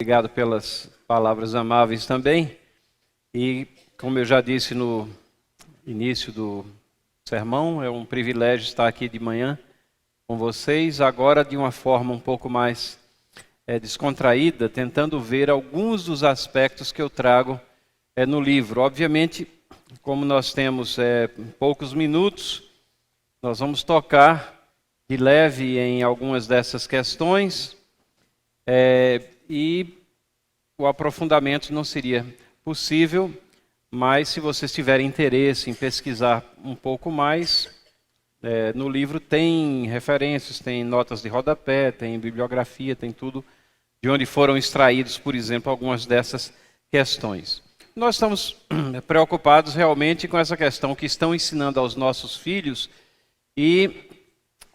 Obrigado pelas palavras amáveis também. E, como eu já disse no início do sermão, é um privilégio estar aqui de manhã com vocês, agora de uma forma um pouco mais descontraída, tentando ver alguns dos aspectos que eu trago no livro. Obviamente, como nós temos poucos minutos, nós vamos tocar de leve em algumas dessas questões, e o aprofundamento não seria possível, mas se vocês tiverem interesse em pesquisar um pouco mais, no livro tem referências, tem notas de rodapé, tem bibliografia, tem tudo de onde foram extraídos, por exemplo, algumas dessas questões. Nós estamos preocupados realmente com essa questão que estão ensinando aos nossos filhos, e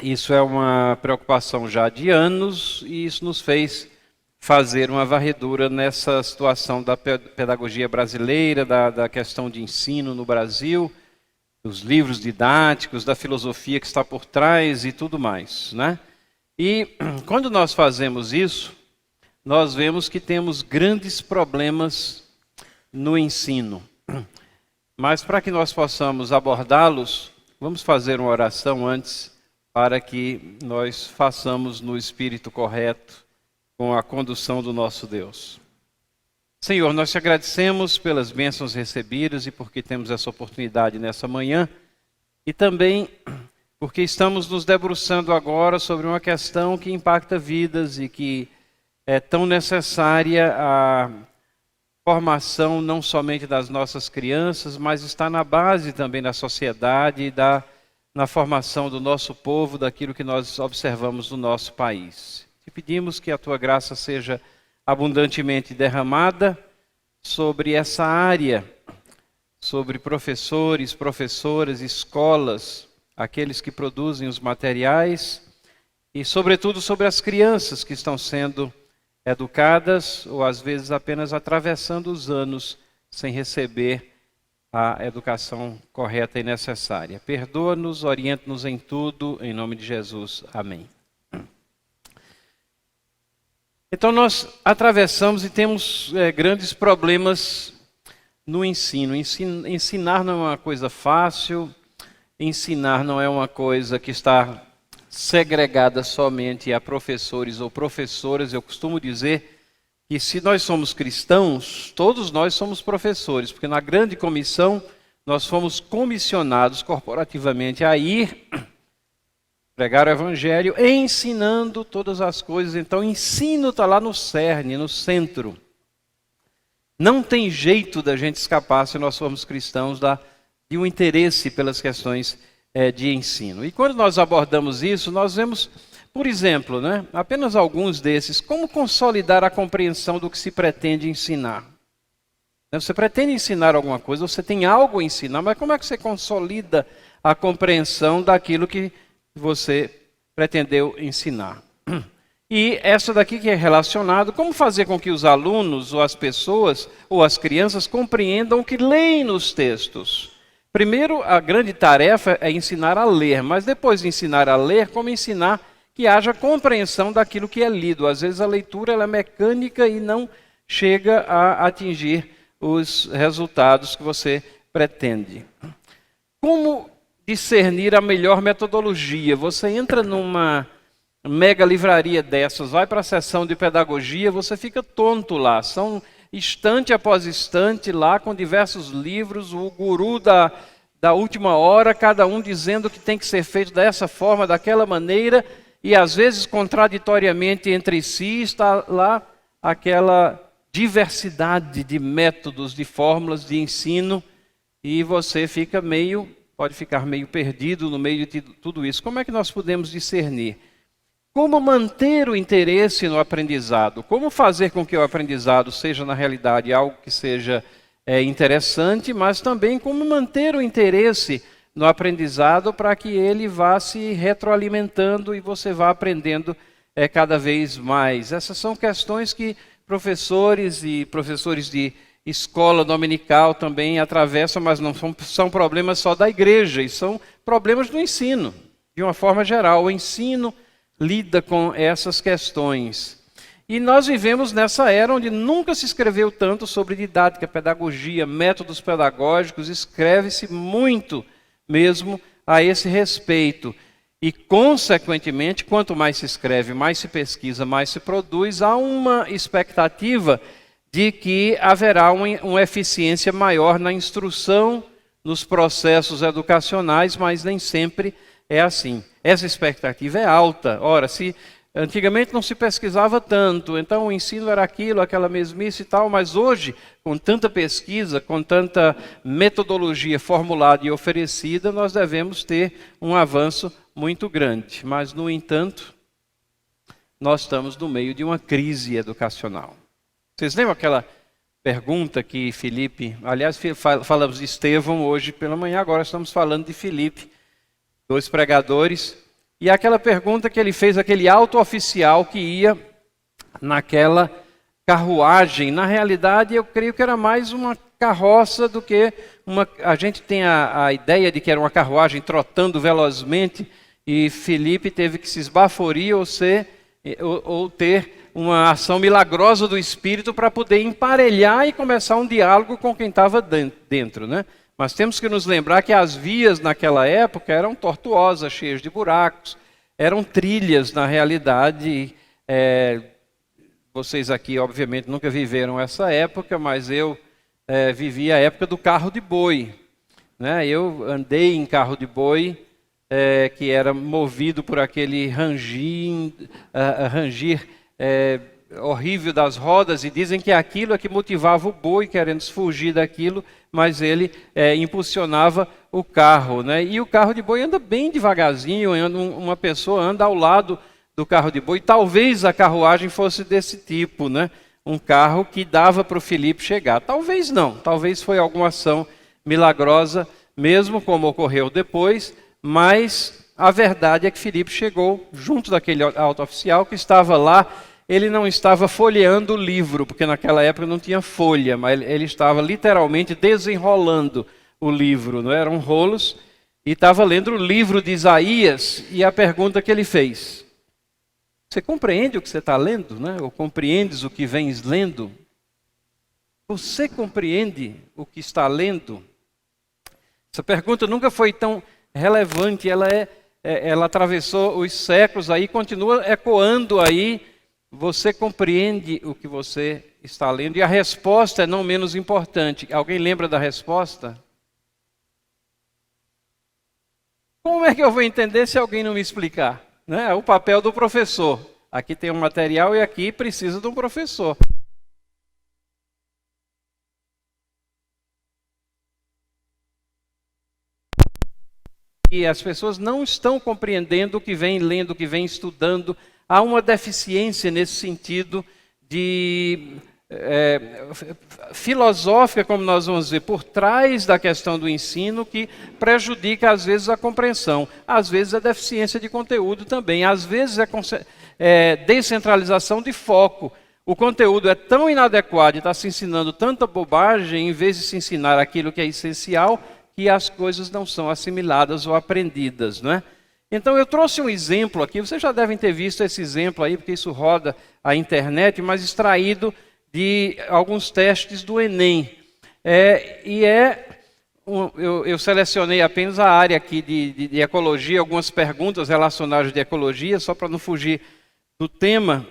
isso é uma preocupação já de anos, e isso nos fez fazer uma varredura nessa situação da pedagogia brasileira, da questão de ensino no Brasil, dos livros didáticos, da filosofia que está por trás e tudo mais, né? E quando nós fazemos isso, nós vemos que temos grandes problemas no ensino. Mas para que nós possamos abordá-los, vamos fazer uma oração antes, para que nós façamos no espírito correto, com a condução do nosso Deus. Senhor, nós te agradecemos pelas bênçãos recebidas e porque temos essa oportunidade nessa manhã, e também porque estamos nos debruçando agora sobre uma questão que impacta vidas e que é tão necessária a formação não somente das nossas crianças, mas está na base também da sociedade e na formação do nosso povo, daquilo que nós observamos no nosso país. Te pedimos que a tua graça seja abundantemente derramada sobre essa área, sobre professores, professoras, escolas, aqueles que produzem os materiais e, sobretudo, sobre as crianças que estão sendo educadas ou, às vezes, apenas atravessando os anos sem receber a educação correta e necessária. Perdoa-nos, orienta-nos em tudo, em nome de Jesus. Amém. Então nós atravessamos e temos grandes problemas no ensino. Ensinar não é uma coisa fácil, ensinar não é uma coisa que está segregada somente a professores ou professoras. Eu costumo dizer que se nós somos cristãos, todos nós somos professores, porque na grande comissão nós fomos comissionados corporativamente a ir pregar o evangelho, ensinando todas as coisas. Então, o ensino está lá no cerne, no centro. Não tem jeito da gente escapar, se nós formos cristãos, de um interesse pelas questões de ensino. E quando nós abordamos isso, nós vemos, por exemplo, né, apenas alguns desses, como consolidar a compreensão do que se pretende ensinar. Você pretende ensinar alguma coisa, você tem algo a ensinar, mas como é que você consolida a compreensão daquilo que você pretendeu ensinar? E essa daqui que é relacionado, como fazer com que os alunos, ou as pessoas, ou as crianças compreendam o que leem nos textos. Primeiro, a grande tarefa é ensinar a ler, mas depois de ensinar a ler, como ensinar que haja compreensão daquilo que é lido. Às vezes a leitura ela é mecânica e não chega a atingir os resultados que você pretende. Como discernir a melhor metodologia? Você entra numa mega livraria dessas, vai para a seção de pedagogia, você fica tonto lá. São estante após estante lá, com diversos livros, o guru da última hora, cada um dizendo que tem que ser feito dessa forma, daquela maneira, e às vezes contraditoriamente entre si está lá aquela diversidade de métodos, de fórmulas de ensino, e você pode ficar meio perdido no meio de tudo isso. Como é que nós podemos discernir? Como manter o interesse no aprendizado? Como fazer com que o aprendizado seja, na realidade, algo que seja interessante, mas também como manter o interesse no aprendizado para que ele vá se retroalimentando e você vá aprendendo cada vez mais. Essas são questões que professores e professores de escola dominical também atravessam, mas não são problemas só da igreja, e são problemas do ensino, de uma forma geral. O ensino lida com essas questões. E nós vivemos nessa era onde nunca se escreveu tanto sobre didática, pedagogia, métodos pedagógicos, escreve-se muito mesmo a esse respeito. E, consequentemente, quanto mais se escreve, mais se pesquisa, mais se produz, há uma expectativa de que haverá uma eficiência maior na instrução, nos processos educacionais, mas nem sempre é assim. Essa expectativa é alta. Ora, se antigamente não se pesquisava tanto, então o ensino era aquilo, aquela mesmice e tal, mas hoje, com tanta pesquisa, com tanta metodologia formulada e oferecida, nós devemos ter um avanço muito grande. Mas, no entanto, nós estamos no meio de uma crise educacional. Vocês lembram aquela pergunta que Filipe, aliás, falamos de Estevão hoje pela manhã, agora estamos falando de Filipe, 2 pregadores, e aquela pergunta que ele fez, aquele alto oficial que ia naquela carruagem, na realidade eu creio que era mais uma carroça do que uma... A gente tem a ideia de que era uma carruagem trotando velozmente, e Filipe teve que se esbaforir ou ter uma ação milagrosa do Espírito para poder emparelhar e começar um diálogo com quem estava dentro, né? Mas temos que nos lembrar que as vias naquela época eram tortuosas, cheias de buracos, eram trilhas na realidade. Vocês aqui, obviamente, nunca viveram essa época, mas eu vivi a época do carro de boi, né? Eu andei em carro de boi, que era movido por aquele rangir horrível das rodas, e dizem que aquilo é que motivava o boi, querendo fugir daquilo, mas ele impulsionava o carro, né? E o carro de boi anda bem devagarzinho, uma pessoa anda ao lado do carro de boi. Talvez a carruagem fosse desse tipo, né? Um carro que dava para o Filipe chegar. Talvez não, talvez foi alguma ação milagrosa, mesmo como ocorreu depois, mas a verdade é que Filipe chegou junto daquele alto oficial que estava lá. Ele não estava folheando o livro, porque naquela época não tinha folha, mas ele estava literalmente desenrolando o livro, não eram rolos, e estava lendo o livro de Isaías, e a pergunta que ele fez: você compreende o que você está lendo, né? Ou compreendes o que vens lendo? Você compreende o que está lendo? Essa pergunta nunca foi tão relevante, ela atravessou os séculos aí, continua ecoando aí. Você compreende o que você está lendo? E a resposta é não menos importante. Alguém lembra da resposta? Como é que eu vou entender se alguém não me explicar? Né? É o papel do professor. Aqui tem um material e aqui precisa de um professor. E as pessoas não estão compreendendo o que vem lendo, o que vem estudando. Há uma deficiência nesse sentido de filosófica, como nós vamos ver, por trás da questão do ensino, que prejudica às vezes a compreensão, às vezes a deficiência de conteúdo também, às vezes é descentralização de foco. O conteúdo é tão inadequado e está se ensinando tanta bobagem, em vez de se ensinar aquilo que é essencial, que as coisas não são assimiladas ou aprendidas, não é? Então eu trouxe um exemplo aqui, vocês já devem ter visto esse exemplo aí, porque isso roda a internet, mas extraído de alguns testes do Enem. Eu selecionei apenas a área aqui de ecologia, algumas perguntas relacionadas de ecologia, só para não fugir do tema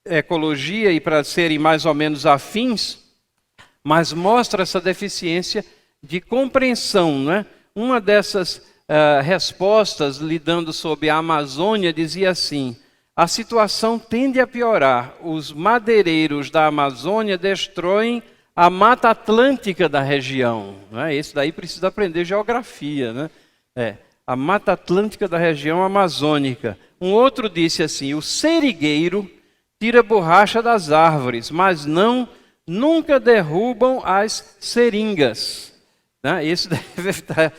ecologia e para serem mais ou menos afins, mas mostra essa deficiência de compreensão, né? Uma dessas respostas, lidando sobre a Amazônia, dizia assim: a situação tende a piorar. Os madeireiros da Amazônia destroem a Mata Atlântica da região. Né? Esse daí precisa aprender geografia, né? A Mata Atlântica da região amazônica. Um outro disse assim: o serigueiro tira borracha das árvores, mas nunca derrubam as seringas. Né? Esse deve estar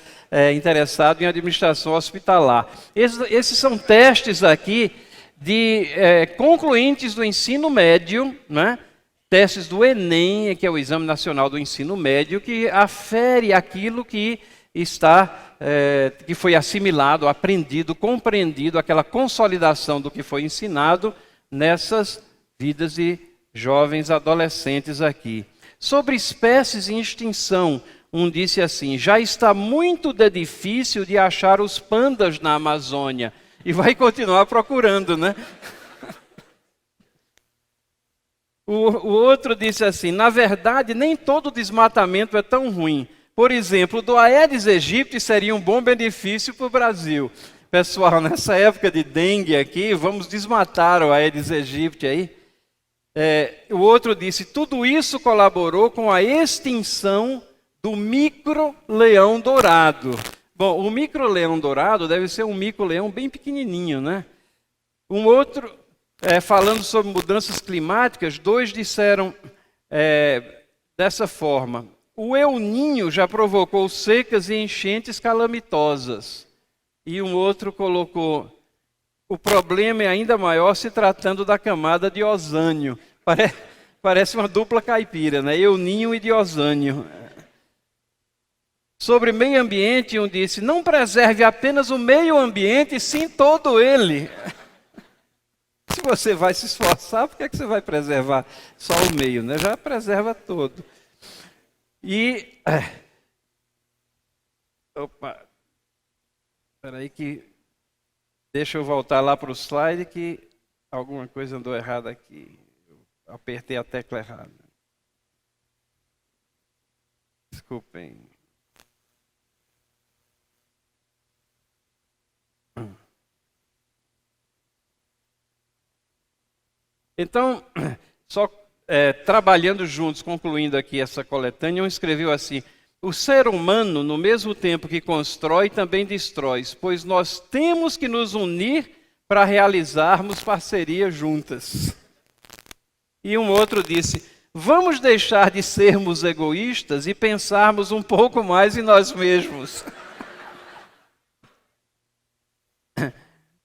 interessado em administração hospitalar. Esses são testes aqui de concluintes do ensino médio, né? Testes do Enem, que é o Exame Nacional do Ensino Médio, que afere aquilo que que foi assimilado, aprendido, compreendido, aquela consolidação do que foi ensinado nessas vidas de jovens adolescentes aqui. Sobre espécies em extinção, um disse assim: já está muito difícil de achar os pandas na Amazônia. E vai continuar procurando, né? O outro disse assim: na verdade, nem todo desmatamento é tão ruim. Por exemplo, do Aedes aegypti seria um bom benefício para o Brasil. Pessoal, nessa época de dengue aqui, vamos desmatar o Aedes aegypti aí. O outro disse: tudo isso colaborou com a extinção do micro-leão dourado. Bom, o micro-leão dourado deve ser um mico-leão bem pequenininho, né? Um outro, falando sobre mudanças climáticas, dois disseram dessa forma: o El Niño já provocou secas e enchentes calamitosas. E um outro colocou: o problema é ainda maior se tratando da camada de ozônio. Parece uma dupla caipira, né? El Niño e de ozônio. Sobre meio ambiente, um disse: não preserve apenas o meio ambiente, sim todo ele. Se você vai se esforçar, por que você vai preservar só o meio, né? Já preserva todo. E... Opa! Espera aí que... Deixa eu voltar lá para o slide que alguma coisa andou errada aqui. Eu apertei a tecla errada. Desculpem. Então, só trabalhando juntos, concluindo aqui essa coletânea, um escreveu assim: o ser humano, no mesmo tempo que constrói, também destrói, pois nós temos que nos unir para realizarmos parcerias juntas. E um outro disse: vamos deixar de sermos egoístas e pensarmos um pouco mais em nós mesmos.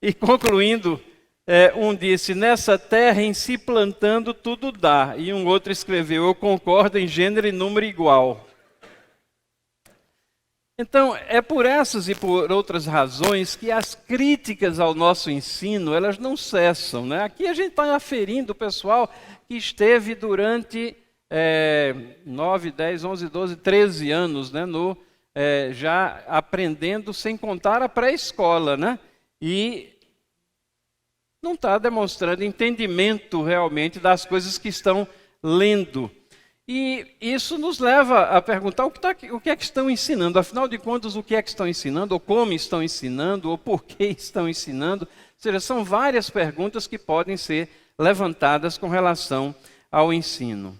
E concluindo, um disse: nessa terra em si plantando tudo dá. E um outro escreveu: eu concordo em gênero e número igual. Então, é por essas e por outras razões que as críticas ao nosso ensino, elas não cessam, né? Aqui a gente está aferindo o pessoal que esteve durante 9, 10, 11, 12, 13 anos, né? Já aprendendo, sem contar a pré-escola, né? E não está demonstrando entendimento realmente das coisas que estão lendo. E isso nos leva a perguntar o que é que estão ensinando. Afinal de contas, o que é que estão ensinando, ou como estão ensinando, ou por que estão ensinando. Ou seja, são várias perguntas que podem ser levantadas com relação ao ensino.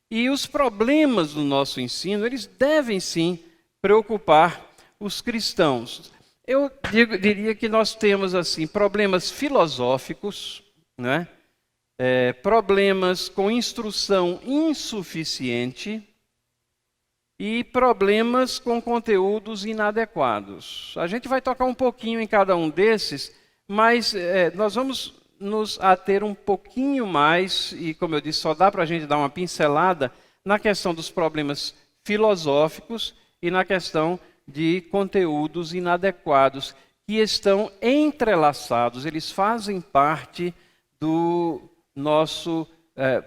E os problemas do nosso ensino, eles devem sim preocupar os cristãos. Eu diria que nós temos assim problemas filosóficos, né? Problemas com instrução insuficiente e problemas com conteúdos inadequados. A gente vai tocar um pouquinho em cada um desses, mas nós vamos nos ater um pouquinho mais, e como eu disse, só dá para a gente dar uma pincelada na questão dos problemas filosóficos e na questão de conteúdos inadequados, que estão entrelaçados, eles fazem parte do nosso,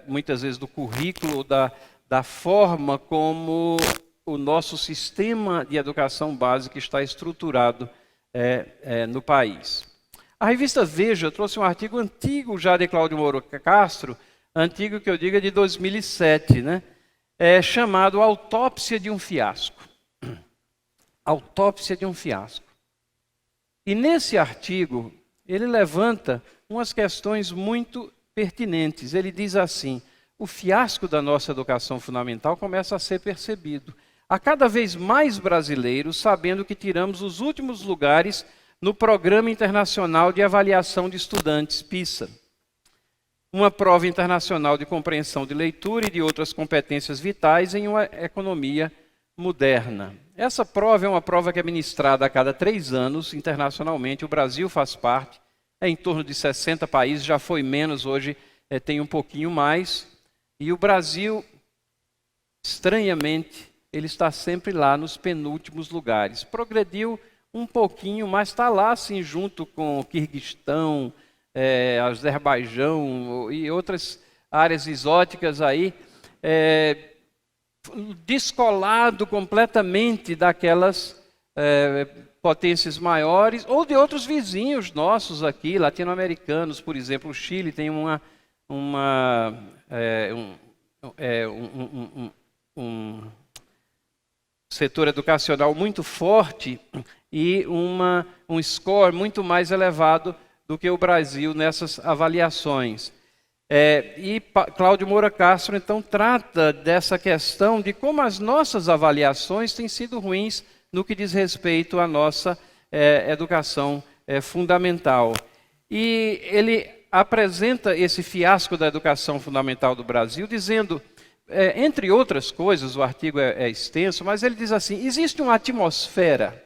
muitas vezes, do currículo, da forma como o nosso sistema de educação básica está estruturado no país. A revista Veja trouxe um artigo antigo já de Cláudio Moro Castro, antigo que eu digo é de 2007, né? Chamado Autópsia de um Fiasco. Autópsia de um Fiasco. E nesse artigo, ele levanta umas questões muito pertinentes. Ele diz assim: o fiasco da nossa educação fundamental começa a ser percebido. Há cada vez mais brasileiros sabendo que tiramos os últimos lugares no Programa Internacional de Avaliação de Estudantes, PISA, uma prova internacional de compreensão de leitura e de outras competências vitais em uma economia moderna. Essa prova é uma prova que é ministrada a cada 3 anos internacionalmente. O Brasil faz parte, em torno de 60 países, já foi menos, hoje tem um pouquinho mais. E o Brasil, estranhamente, ele está sempre lá nos penúltimos lugares. Progrediu um pouquinho, mas está lá assim junto com o Quirguistão, Azerbaijão e outras áreas exóticas aí, descolado completamente daquelas potências maiores, ou de outros vizinhos nossos aqui, latino-americanos, por exemplo. O Chile tem um setor educacional muito forte e um score muito mais elevado do que o Brasil nessas avaliações. E Cláudio Moura Castro, então, trata dessa questão de como as nossas avaliações têm sido ruins no que diz respeito à nossa educação fundamental. E ele apresenta esse fiasco da educação fundamental do Brasil, dizendo, entre outras coisas, o artigo é extenso, mas ele diz assim: existe uma atmosfera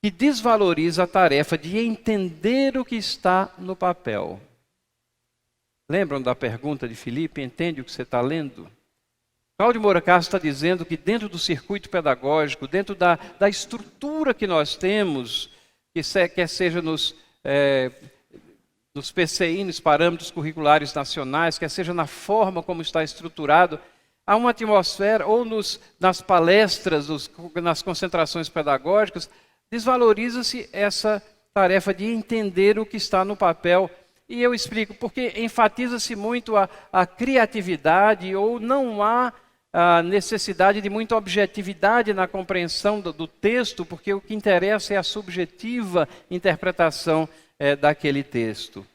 que desvaloriza a tarefa de entender o que está no papel. Lembram da pergunta de Filipe? Entende o que você está lendo? Cláudio Moura Castro está dizendo que dentro do circuito pedagógico, dentro da estrutura que nós temos, quer seja nos PCI, nos parâmetros curriculares nacionais, quer seja na forma como está estruturado, há uma atmosfera, ou nas palestras, nas concentrações pedagógicas, desvaloriza-se essa tarefa de entender o que está no papel. E eu explico, porque enfatiza-se muito a criatividade, ou não há a necessidade de muita objetividade na compreensão do texto, porque o que interessa é a subjetiva interpretação daquele texto.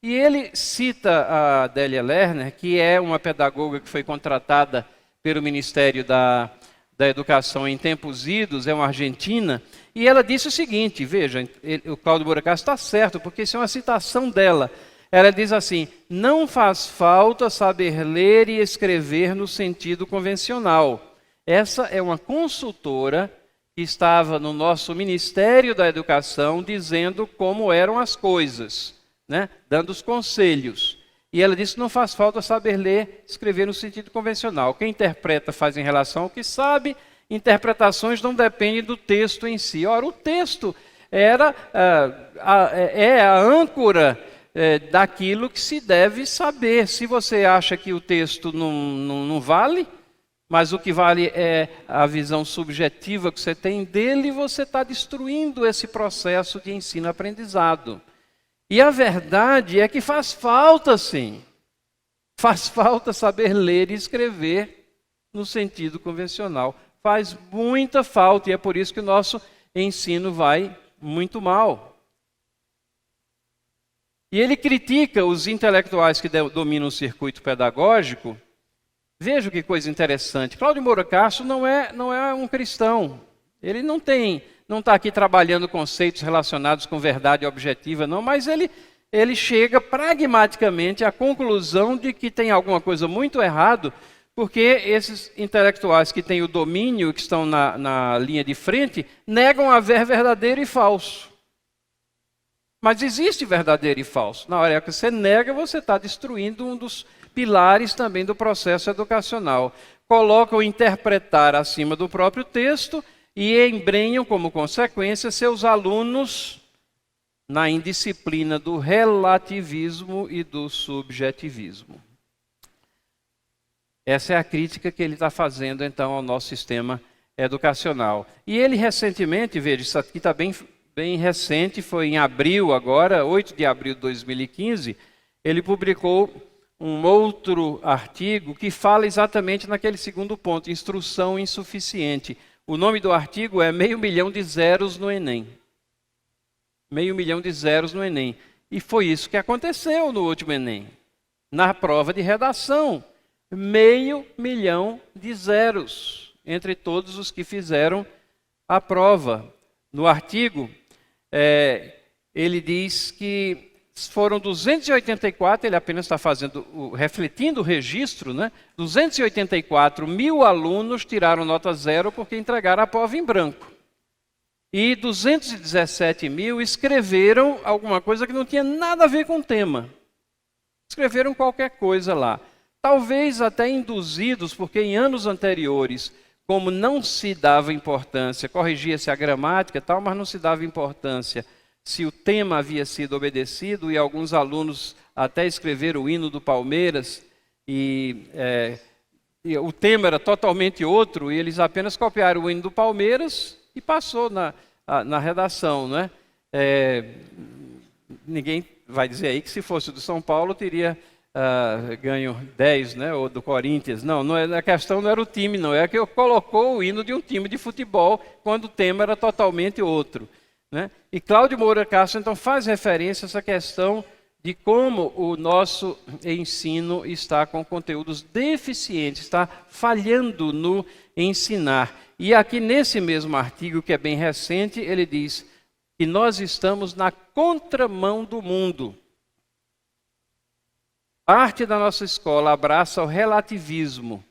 E ele cita a Adélia Lerner, que é uma pedagoga que foi contratada pelo Ministério da Educação em tempos idos, é uma argentina, e ela disse o seguinte, veja, o Cláudio Moura Castro está certo, porque isso é uma citação dela. Ela diz assim: não faz falta saber ler e escrever no sentido convencional. Essa é uma consultora que estava no nosso Ministério da Educação dizendo como eram as coisas, né? Dando os conselhos. E ela disse que não faz falta saber ler e escrever no sentido convencional. Quem interpreta faz em relação ao que sabe, interpretações não dependem do texto em si. Ora, o texto é a âncora daquilo que se deve saber. Se você acha que o texto não vale, mas o que vale é a visão subjetiva que você tem dele, você está destruindo esse processo de ensino-aprendizado. E a verdade é que faz falta, sim. Faz falta saber ler e escrever no sentido convencional. Faz muita falta, e é por isso que o nosso ensino vai muito mal. E ele critica os intelectuais que dominam o circuito pedagógico. Veja que coisa interessante. Cláudio Moura Castro não é um cristão. Ele não está aqui trabalhando conceitos relacionados com verdade objetiva, não, mas ele chega pragmaticamente à conclusão de que tem alguma coisa muito errado, porque esses intelectuais que têm o domínio, que estão na linha de frente, negam haver verdadeiro e falso. Mas existe verdadeiro e falso. Na hora que você nega, você está destruindo um dos pilares também do processo educacional. Colocam o interpretar acima do próprio texto e embrenham, como consequência, seus alunos na indisciplina do relativismo e do subjetivismo. Essa é a crítica que ele está fazendo, então, ao nosso sistema educacional. E ele recentemente, veja, isso aqui está bem recente, foi em abril agora, 8 de abril de 2015, ele publicou um outro artigo que fala exatamente naquele segundo ponto, instrução insuficiente. O nome do artigo é 500 mil de zeros no Enem. 500 mil de zeros no Enem. E foi isso que aconteceu no último Enem. Na prova de redação, 500 mil de zeros entre todos os que fizeram a prova. No artigo, ele diz que foram 284, ele apenas está refletindo o registro, né? 284 mil alunos tiraram nota zero porque entregaram a prova em branco. E 217 mil escreveram alguma coisa que não tinha nada a ver com o tema. Escreveram qualquer coisa lá. Talvez até induzidos, porque em anos anteriores, como não se dava importância, corrigia-se a gramática e tal, mas não se dava importância se o tema havia sido obedecido, e alguns alunos até escreveram o hino do Palmeiras e o tema era totalmente outro, e eles apenas copiaram o hino do Palmeiras e passou na redação, né? Ninguém vai dizer aí que se fosse do São Paulo teria ganho 10, né? Ou do Corinthians. Não, a questão não era o time, não. É que colocou o hino de um time de futebol quando o tema era totalmente outro, né? E Cláudio Moura Castro, então, faz referência a essa questão de como o nosso ensino está com conteúdos deficientes, está falhando no ensinar. E aqui nesse mesmo artigo, que é bem recente, ele diz que nós estamos na contramão do mundo. Parte da nossa escola abraça o relativismo.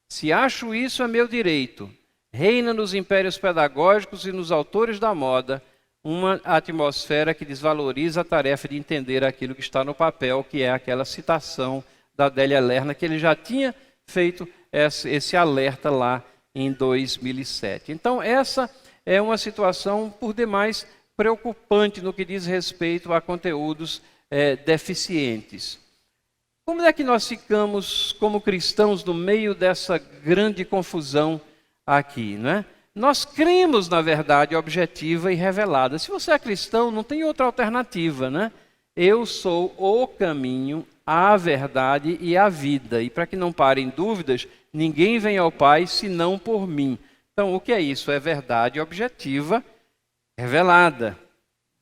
Se acho isso, é meu direito. Reina nos impérios pedagógicos e nos autores da moda uma atmosfera que desvaloriza a tarefa de entender aquilo que está no papel, que é aquela citação da Adélia Lerner, que ele já tinha feito esse alerta lá em 2007. Então, essa é uma situação, por demais, preocupante no que diz respeito a conteúdos deficientes. Como é que nós ficamos como cristãos no meio dessa grande confusão aqui, não é? Nós cremos na verdade objetiva e revelada. Se você é cristão, não tem outra alternativa, né? Eu sou o caminho, a verdade e a vida. E para que não parem dúvidas, ninguém vem ao Pai senão por mim. Então, o que é isso? É verdade objetiva, revelada.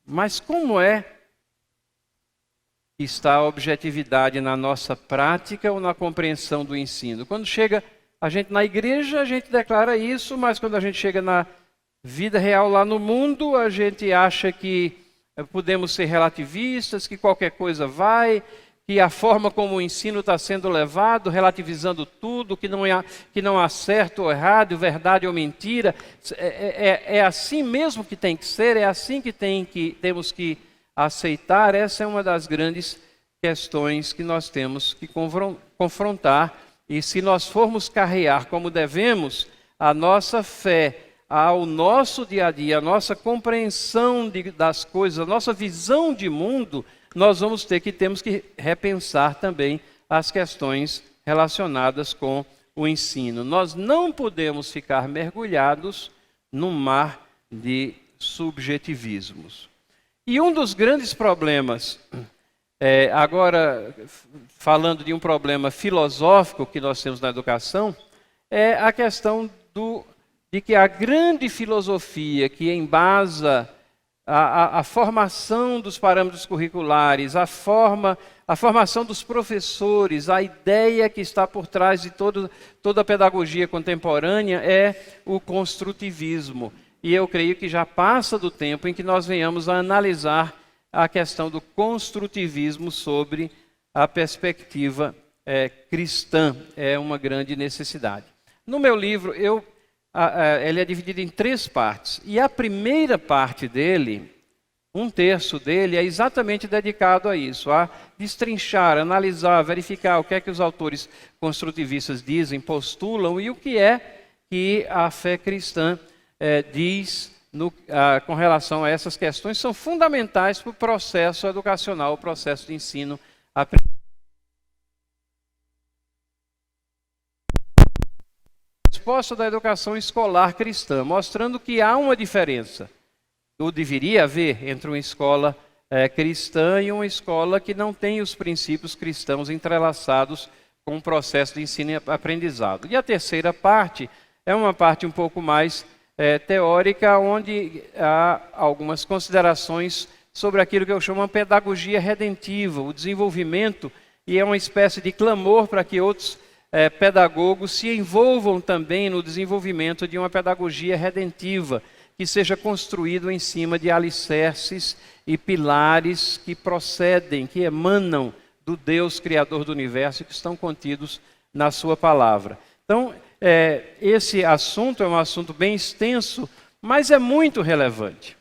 Mas como é que está a objetividade na nossa prática ou na compreensão do ensino? Quando chega a gente na igreja, a gente declara isso, mas quando a gente chega na vida real lá no mundo, a gente acha que podemos ser relativistas, que qualquer coisa vai, que a forma como o ensino está sendo levado, relativizando tudo, que não há certo ou errado, verdade ou mentira. É assim mesmo que tem que ser, é assim que temos que aceitar. Essa é uma das grandes questões que nós temos que confrontar. E se nós formos carrear como devemos, a nossa fé, ao nosso dia a dia, a nossa compreensão das coisas, a nossa visão de mundo, nós temos que repensar também as questões relacionadas com o ensino. Nós não podemos ficar mergulhados num mar de subjetivismos. E um dos grandes problemas, agora falando de um problema filosófico que nós temos na educação, é a questão de que a grande filosofia que embasa a formação dos parâmetros curriculares, a formação dos professores, a ideia que está por trás de toda a pedagogia contemporânea é o construtivismo. E eu creio que já passa do tempo em que nós venhamos a analisar a questão do construtivismo sobre a perspectiva cristã. É uma grande necessidade. No meu livro, ele é dividido em 3 partes. E a primeira parte dele, 1/3 dele, é exatamente dedicado a isso, a destrinchar, analisar, verificar o que é que os autores construtivistas dizem, postulam e o que é que a fé cristã diz com relação a essas questões, são fundamentais para o processo educacional, o processo de ensino. A resposta da educação escolar cristã, mostrando que há uma diferença, ou deveria haver, entre uma escola cristã e uma escola que não tem os princípios cristãos entrelaçados com o processo de ensino e aprendizado. E a terceira parte é uma parte um pouco mais teórica, onde há algumas considerações sobre aquilo que eu chamo de pedagogia redentiva, o desenvolvimento, e é uma espécie de clamor para que outros pedagogos se envolvam também no desenvolvimento de uma pedagogia redentiva, que seja construído em cima de alicerces e pilares que procedem, que emanam do Deus Criador do Universo e que estão contidos na sua palavra. Então, esse assunto é um assunto bem extenso, mas é muito relevante.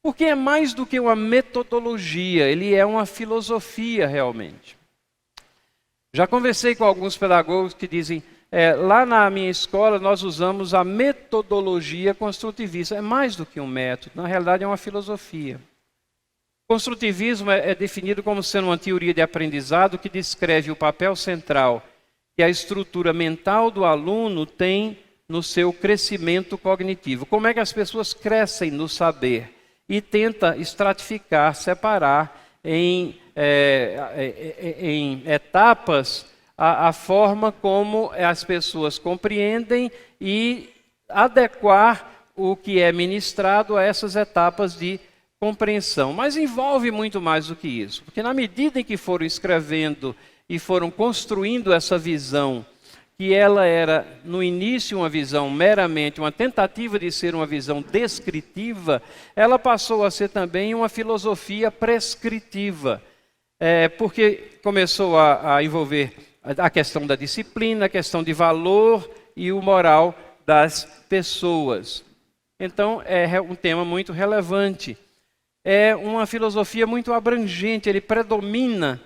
Porque é mais do que uma metodologia, ele é uma filosofia realmente. Já conversei com alguns pedagogos que dizem, lá na minha escola nós usamos a metodologia construtivista. É mais do que um método, na realidade é uma filosofia. Construtivismo é definido como sendo uma teoria de aprendizado que descreve o papel central que a estrutura mental do aluno tem no seu crescimento cognitivo. Como é que as pessoas crescem no saber? E tenta estratificar, separar em etapas a forma como as pessoas compreendem e adequar o que é ministrado a essas etapas de compreensão. Mas envolve muito mais do que isso, porque na medida em que foram escrevendo e foram construindo essa visão, que ela era no início uma visão meramente, uma tentativa de ser uma visão descritiva, ela passou a ser também uma filosofia prescritiva, porque começou a envolver a questão da disciplina, a questão de valor e o moral das pessoas. Então, é um tema muito relevante. É uma filosofia muito abrangente, ele predomina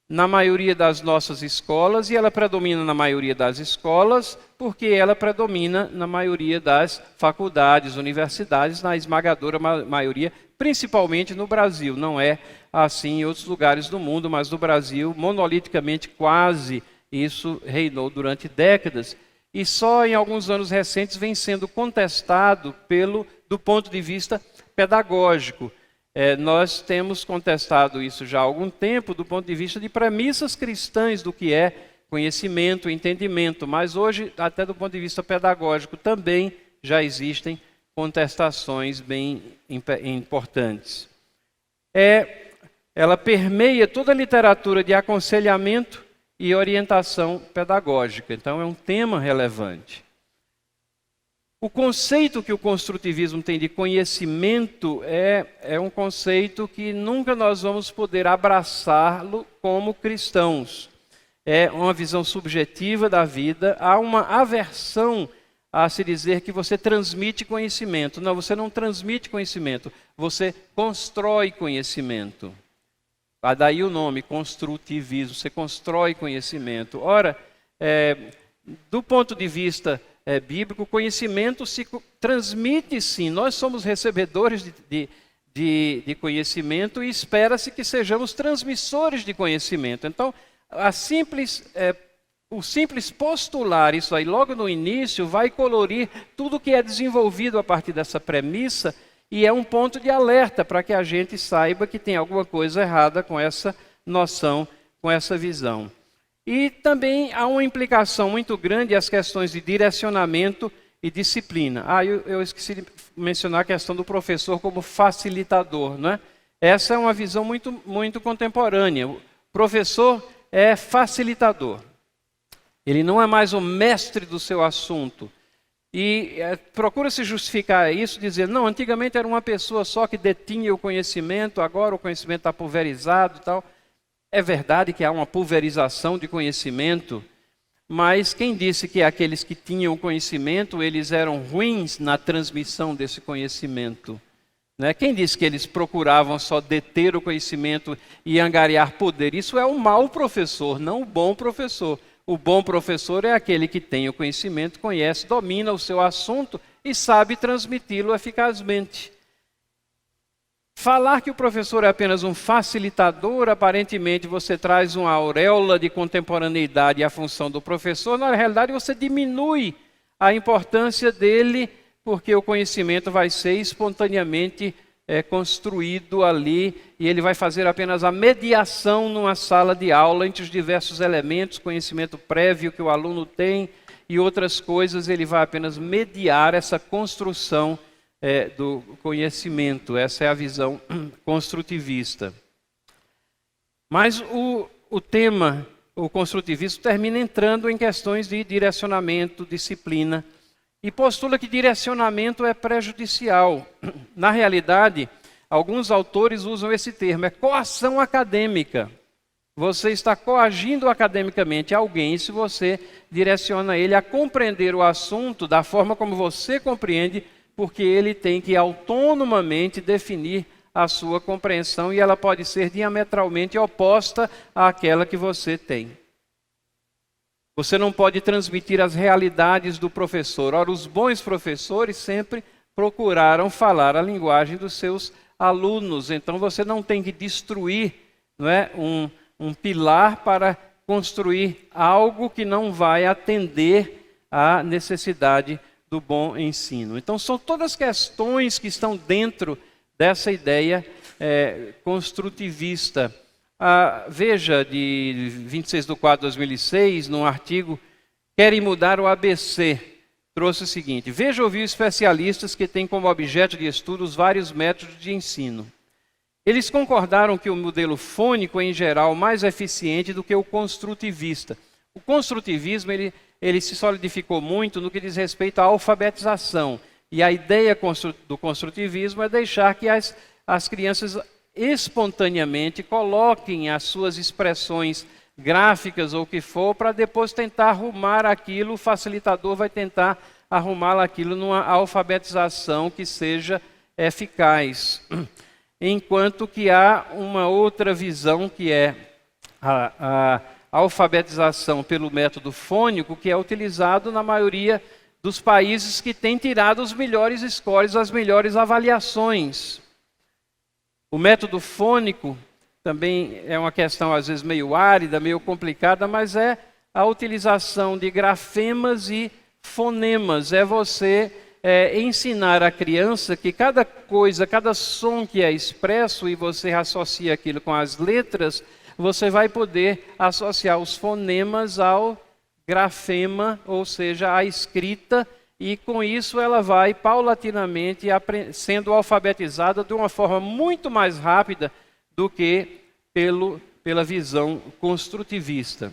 na maioria das nossas escolas, e ela predomina na maioria das escolas porque ela predomina na maioria das faculdades, universidades, na esmagadora maioria, principalmente no Brasil. Não é assim em outros lugares do mundo, mas no Brasil, monoliticamente, quase isso reinou durante décadas. E só em alguns anos recentes vem sendo contestado do ponto de vista pedagógico. Nós temos contestado isso já há algum tempo do ponto de vista de premissas cristãs do que é conhecimento, entendimento, mas hoje, até do ponto de vista pedagógico, também já existem contestações bem importantes. Ela permeia toda a literatura de aconselhamento e orientação pedagógica, então é um tema relevante. O conceito que o construtivismo tem de conhecimento é um conceito que nunca nós vamos poder abraçá-lo como cristãos. É uma visão subjetiva da vida, há uma aversão a se dizer que você transmite conhecimento. Não, você não transmite conhecimento, você constrói conhecimento. Daí o nome, construtivismo, você constrói conhecimento. Ora, do ponto de vista bíblico, o conhecimento se transmite sim. Nós somos recebedores de conhecimento e espera-se que sejamos transmissores de conhecimento. Então, o simples postular isso aí logo no início vai colorir tudo que é desenvolvido a partir dessa premissa e é um ponto de alerta para que a gente saiba que tem alguma coisa errada com essa noção, com essa visão. E também há uma implicação muito grande às questões de direcionamento e disciplina. Eu esqueci de mencionar a questão do professor como facilitador, não é? Essa é uma visão muito, muito contemporânea. O professor é facilitador. Ele não é mais o mestre do seu assunto. E procura se justificar isso, dizer, não, antigamente era uma pessoa só que detinha o conhecimento, agora o conhecimento está pulverizado e tal. É verdade que há uma pulverização de conhecimento, mas quem disse que aqueles que tinham o conhecimento, eles eram ruins na transmissão desse conhecimento? Né? Quem disse que eles procuravam só deter o conhecimento e angariar poder? Isso é um mau professor, não o bom professor. O bom professor é aquele que tem o conhecimento, conhece, domina o seu assunto e sabe transmiti-lo eficazmente. Falar que o professor é apenas um facilitador, aparentemente você traz uma auréola de contemporaneidade à função do professor, na realidade você diminui a importância dele, porque o conhecimento vai ser espontaneamente construído ali e ele vai fazer apenas a mediação numa sala de aula entre os diversos elementos, conhecimento prévio que o aluno tem e outras coisas, ele vai apenas mediar essa construção do conhecimento. Essa é a visão construtivista. Mas o tema, o construtivismo, termina entrando em questões de direcionamento, disciplina, e postula que direcionamento é prejudicial. Na realidade, alguns autores usam esse termo, é coação acadêmica. Você está coagindo academicamente alguém se você direciona ele a compreender o assunto da forma como você compreende, porque ele tem que autonomamente definir a sua compreensão e ela pode ser diametralmente oposta àquela que você tem. Você não pode transmitir as realidades do professor. Ora, os bons professores sempre procuraram falar a linguagem dos seus alunos. Então, você não tem que destruir, não é, um pilar para construir algo que não vai atender à necessidade do bom ensino. Então, são todas questões que estão dentro dessa ideia construtivista. A Veja, de 26/4/2006, num artigo, Querem Mudar o ABC, trouxe o seguinte: Veja ouviu especialistas que têm como objeto de estudo os vários métodos de ensino. Eles concordaram que o modelo fônico é, em geral, mais eficiente do que o construtivista. O construtivismo ele se solidificou muito no que diz respeito à alfabetização. E a ideia do construtivismo é deixar que as crianças espontaneamente coloquem as suas expressões gráficas ou o que for, para depois tentar arrumar aquilo, o facilitador vai tentar arrumar aquilo numa alfabetização que seja eficaz. Enquanto que há uma outra visão, que é a alfabetização pelo método fônico, que é utilizado na maioria dos países que têm tirado os melhores scores, as melhores avaliações. O método fônico também é uma questão, às vezes, meio árida, meio complicada, mas é a utilização de grafemas e fonemas. É você ensinar a criança que cada coisa, cada som que é expresso, e você associa aquilo com as letras, você vai poder associar os fonemas ao grafema, ou seja, à escrita, e com isso ela vai paulatinamente sendo alfabetizada de uma forma muito mais rápida do que pela visão construtivista.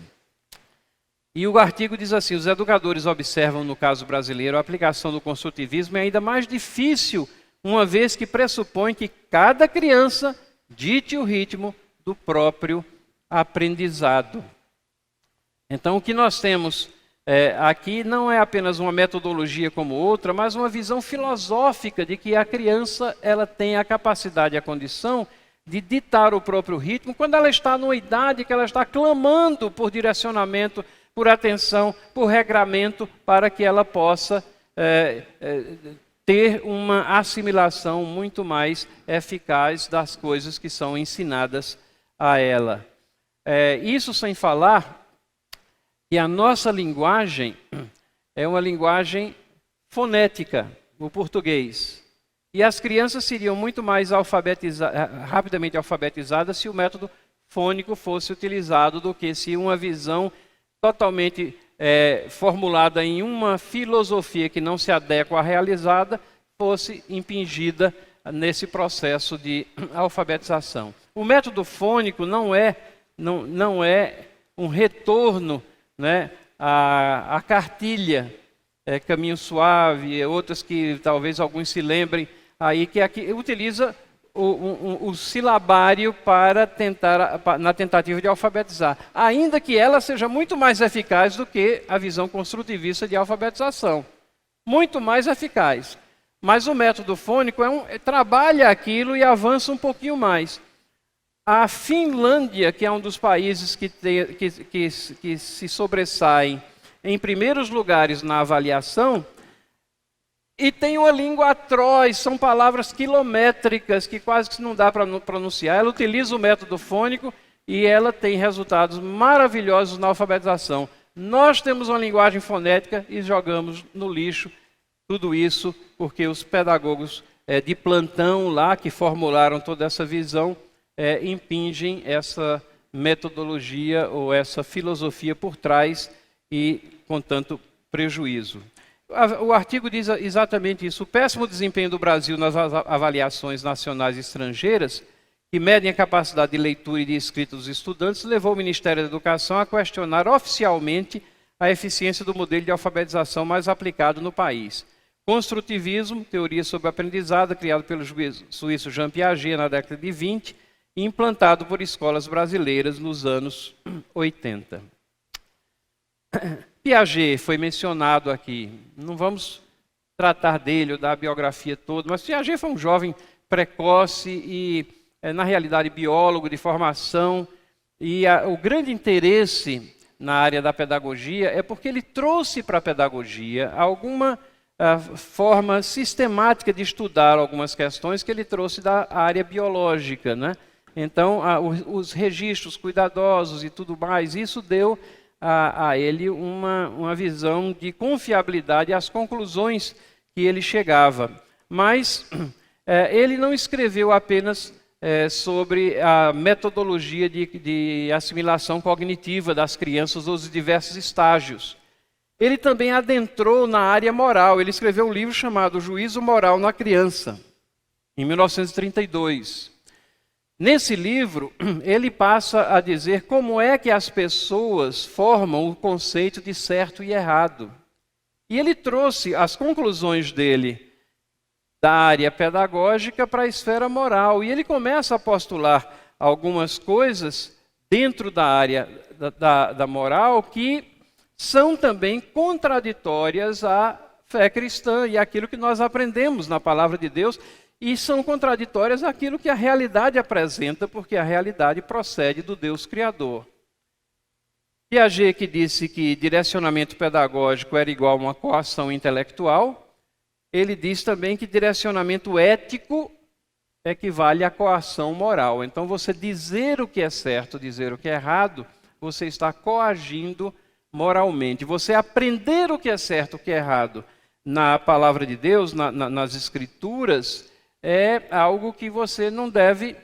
E o artigo diz assim: os educadores observam, no caso brasileiro, a aplicação do construtivismo é ainda mais difícil, uma vez que pressupõe que cada criança dite o ritmo do próprio aprendizado. Então, o que nós temos aqui não é apenas uma metodologia como outra, mas uma visão filosófica de que a criança ela tem a capacidade e a condição de ditar o próprio ritmo quando ela está numa idade que ela está clamando por direcionamento, por atenção, por regramento, para que ela possa ter uma assimilação muito mais eficaz das coisas que são ensinadas a ela. Isso sem falar que a nossa linguagem é uma linguagem fonética, o português. E as crianças seriam muito mais rapidamente alfabetizadas se o método fônico fosse utilizado do que se uma visão totalmente formulada em uma filosofia que não se adequa à realizada fosse impingida nesse processo de alfabetização. O método fônico não é um retorno, né, à cartilha, Caminho Suave, outras que talvez alguns se lembrem aí, que aqui utiliza o silabário na tentativa de alfabetizar, ainda que ela seja muito mais eficaz do que a visão construtivista de alfabetização. Muito mais eficaz. Mas o método fônico trabalha aquilo e avança um pouquinho mais. A Finlândia, que é um dos países que se sobressaem em primeiros lugares na avaliação, e tem uma língua atroz, são palavras quilométricas que quase que não dá para pronunciar. Ela utiliza o método fônico e ela tem resultados maravilhosos na alfabetização. Nós temos uma linguagem fonética e jogamos no lixo tudo isso porque os pedagogos de plantão lá, que formularam toda essa visão, impingem essa metodologia ou essa filosofia por trás e, com tanto prejuízo. O artigo diz exatamente isso. O péssimo desempenho do Brasil nas avaliações nacionais e estrangeiras, que medem a capacidade de leitura e de escrita dos estudantes, levou o Ministério da Educação a questionar oficialmente a eficiência do modelo de alfabetização mais aplicado no país. Construtivismo, teoria sobre aprendizado, criado pelo suíço Jean Piaget na década de 20 e implantado por escolas brasileiras nos anos 80. Piaget foi mencionado aqui. Não vamos tratar dele ou da biografia toda, mas Piaget foi um jovem precoce e, na realidade, biólogo de formação. E o grande interesse na área da pedagogia é porque ele trouxe para a pedagogia alguma forma sistemática de estudar algumas questões que ele trouxe da área biológica, né? Então, os registros cuidadosos e tudo mais, isso deu a ele uma visão de confiabilidade às conclusões que ele chegava. Mas ele não escreveu apenas sobre a metodologia de assimilação cognitiva das crianças nos diversos estágios. Ele também adentrou na área moral. Ele escreveu um livro chamado Juízo Moral na Criança, em 1932. Nesse livro, ele passa a dizer como é que as pessoas formam o conceito de certo e errado. E ele trouxe as conclusões dele da área pedagógica para a esfera moral. E ele começa a postular algumas coisas dentro da área da moral que são também contraditórias à fé cristã e àquilo que nós aprendemos na palavra de Deus, e são contraditórias àquilo que a realidade apresenta, porque a realidade procede do Deus Criador. Piaget, que disse que direcionamento pedagógico era igual a uma coação intelectual, ele diz também que direcionamento ético equivale à coação moral. Então, você dizer o que é certo, dizer o que é errado, você está coagindo moralmente. Você aprender o que é certo, o que é errado na palavra de Deus, nas Escrituras, é algo que você não deve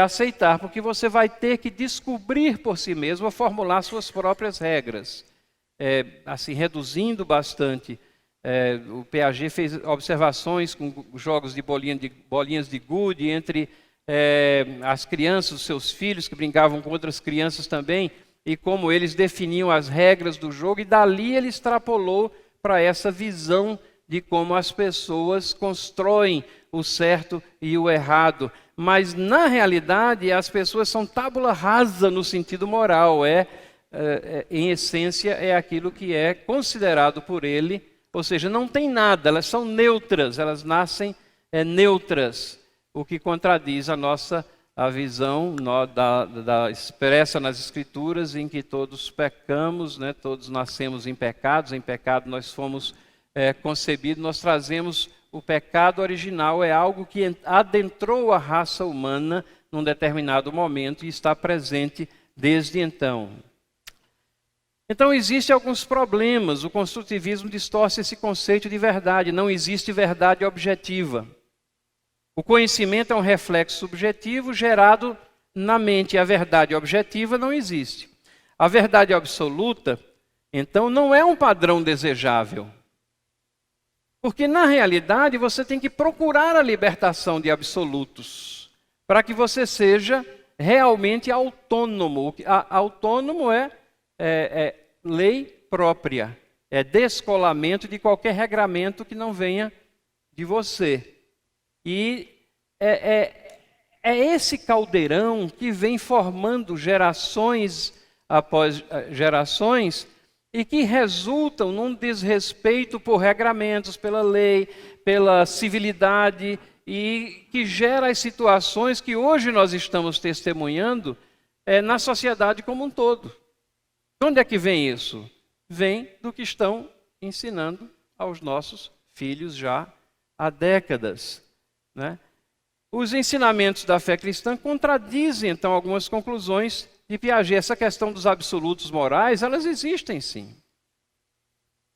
aceitar, porque você vai ter que descobrir por si mesmo, formular suas próprias regras. Assim, reduzindo bastante, o Piaget fez observações com jogos de bolinhas de gude entre as crianças, os seus filhos, que brincavam com outras crianças também, e como eles definiam as regras do jogo, e dali ele extrapolou para essa visão de como as pessoas constroem o certo e o errado. Mas, na realidade, as pessoas são tábula rasa no sentido moral. Em essência, é aquilo que é considerado por ele, ou seja, não tem nada, elas são neutras, elas nascem neutras, o que contradiz a visão expressa nas Escrituras, em que todos pecamos, né? Todos nascemos em pecado nós fomos concebidos, nós trazemos o pecado original, é algo que adentrou a raça humana num determinado momento e está presente desde então. Então, existem alguns problemas. O construtivismo distorce esse conceito de verdade. Não existe verdade objetiva. O conhecimento é um reflexo subjetivo gerado na mente. A verdade objetiva não existe. A verdade absoluta, então, não é um padrão desejável. Porque, na realidade, você tem que procurar a libertação de absolutos para que você seja realmente autônomo. Autônomo é lei própria, é descolamento de qualquer regramento que não venha de você. E é esse caldeirão que vem formando gerações após gerações e que resultam num desrespeito por regramentos, pela lei, pela civilidade, e que gera as situações que hoje nós estamos testemunhando na sociedade como um todo. De onde é que vem isso? Vem do que estão ensinando aos nossos filhos já há décadas, né? Os ensinamentos da fé cristã contradizem, então, algumas conclusões de Piaget. Essa questão dos absolutos morais, elas existem sim.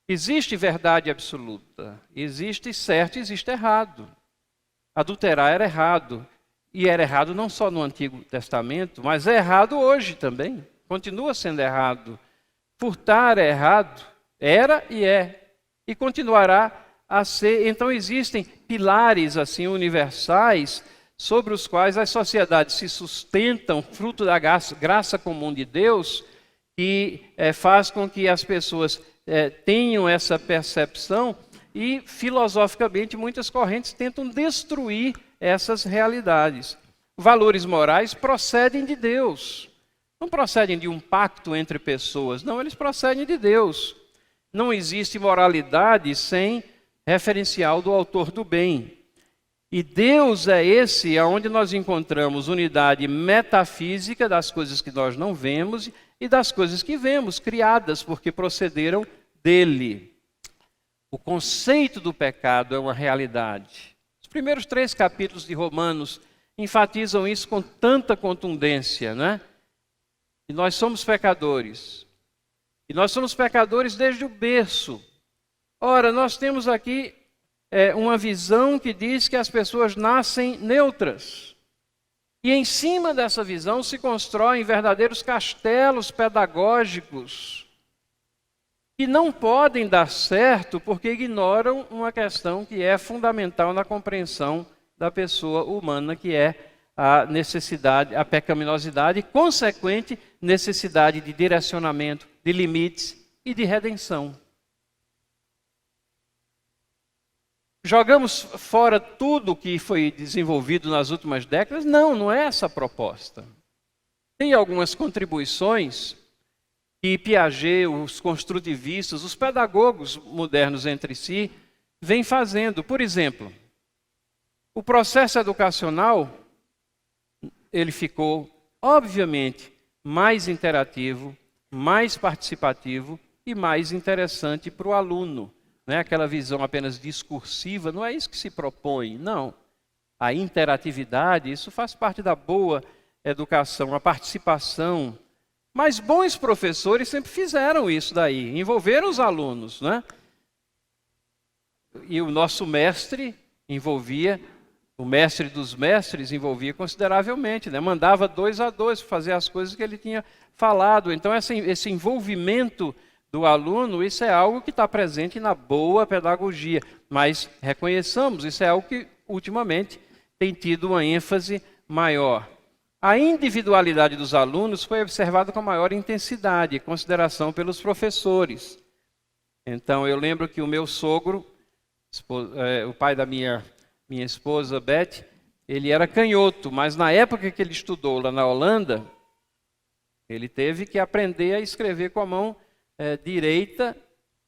Existe verdade absoluta, existe certo e existe errado. Adulterar era errado, e era errado não só no Antigo Testamento, mas é errado hoje também. Continua sendo errado. Furtar é errado, era e é, e continuará a ser. Então existem pilares assim universais sobre os quais as sociedades se sustentam, fruto da graça comum de Deus, que faz com que as pessoas tenham essa percepção, e filosoficamente muitas correntes tentam destruir essas realidades. Valores morais procedem de Deus. Não procedem de um pacto entre pessoas, não, eles procedem de Deus. Não existe moralidade sem referencial do autor do bem. E Deus é esse aonde nós encontramos unidade metafísica das coisas que nós não vemos e das coisas que vemos, criadas porque procederam dele. O conceito do pecado é uma realidade. Os primeiros 3 capítulos de Romanos enfatizam isso com tanta contundência, né? E nós somos pecadores. E nós somos pecadores desde o berço. Ora, nós temos aqui uma visão que diz que as pessoas nascem neutras. E em cima dessa visão se constroem verdadeiros castelos pedagógicos que não podem dar certo porque ignoram uma questão que é fundamental na compreensão da pessoa humana, que é a necessidade, a pecaminosidade e consequente necessidade de direcionamento, de limites e de redenção. Jogamos fora tudo que foi desenvolvido nas últimas décadas? Não, não é essa a proposta. Tem algumas contribuições que Piaget, os construtivistas, os pedagogos modernos entre si, vêm fazendo. Por exemplo, o processo educacional, ele ficou, obviamente, mais interativo, mais participativo e mais interessante para o aluno. Não é aquela visão apenas discursiva, não é isso que se propõe, não. A interatividade, isso faz parte da boa educação, a participação. Mas bons professores sempre fizeram isso daí, envolveram os alunos, né? E o nosso mestre envolvia, o mestre dos mestres envolvia consideravelmente, né? Mandava 2 a 2 fazer as coisas que ele tinha falado. Então esse envolvimento do aluno, isso é algo que está presente na boa pedagogia. Mas reconheçamos, isso é algo que ultimamente tem tido uma ênfase maior. A individualidade dos alunos foi observada com maior intensidade e consideração pelos professores. Então, eu lembro que o meu sogro, o pai da minha esposa, Beth, ele era canhoto, mas na época que ele estudou lá na Holanda, ele teve que aprender a escrever com a mão direita,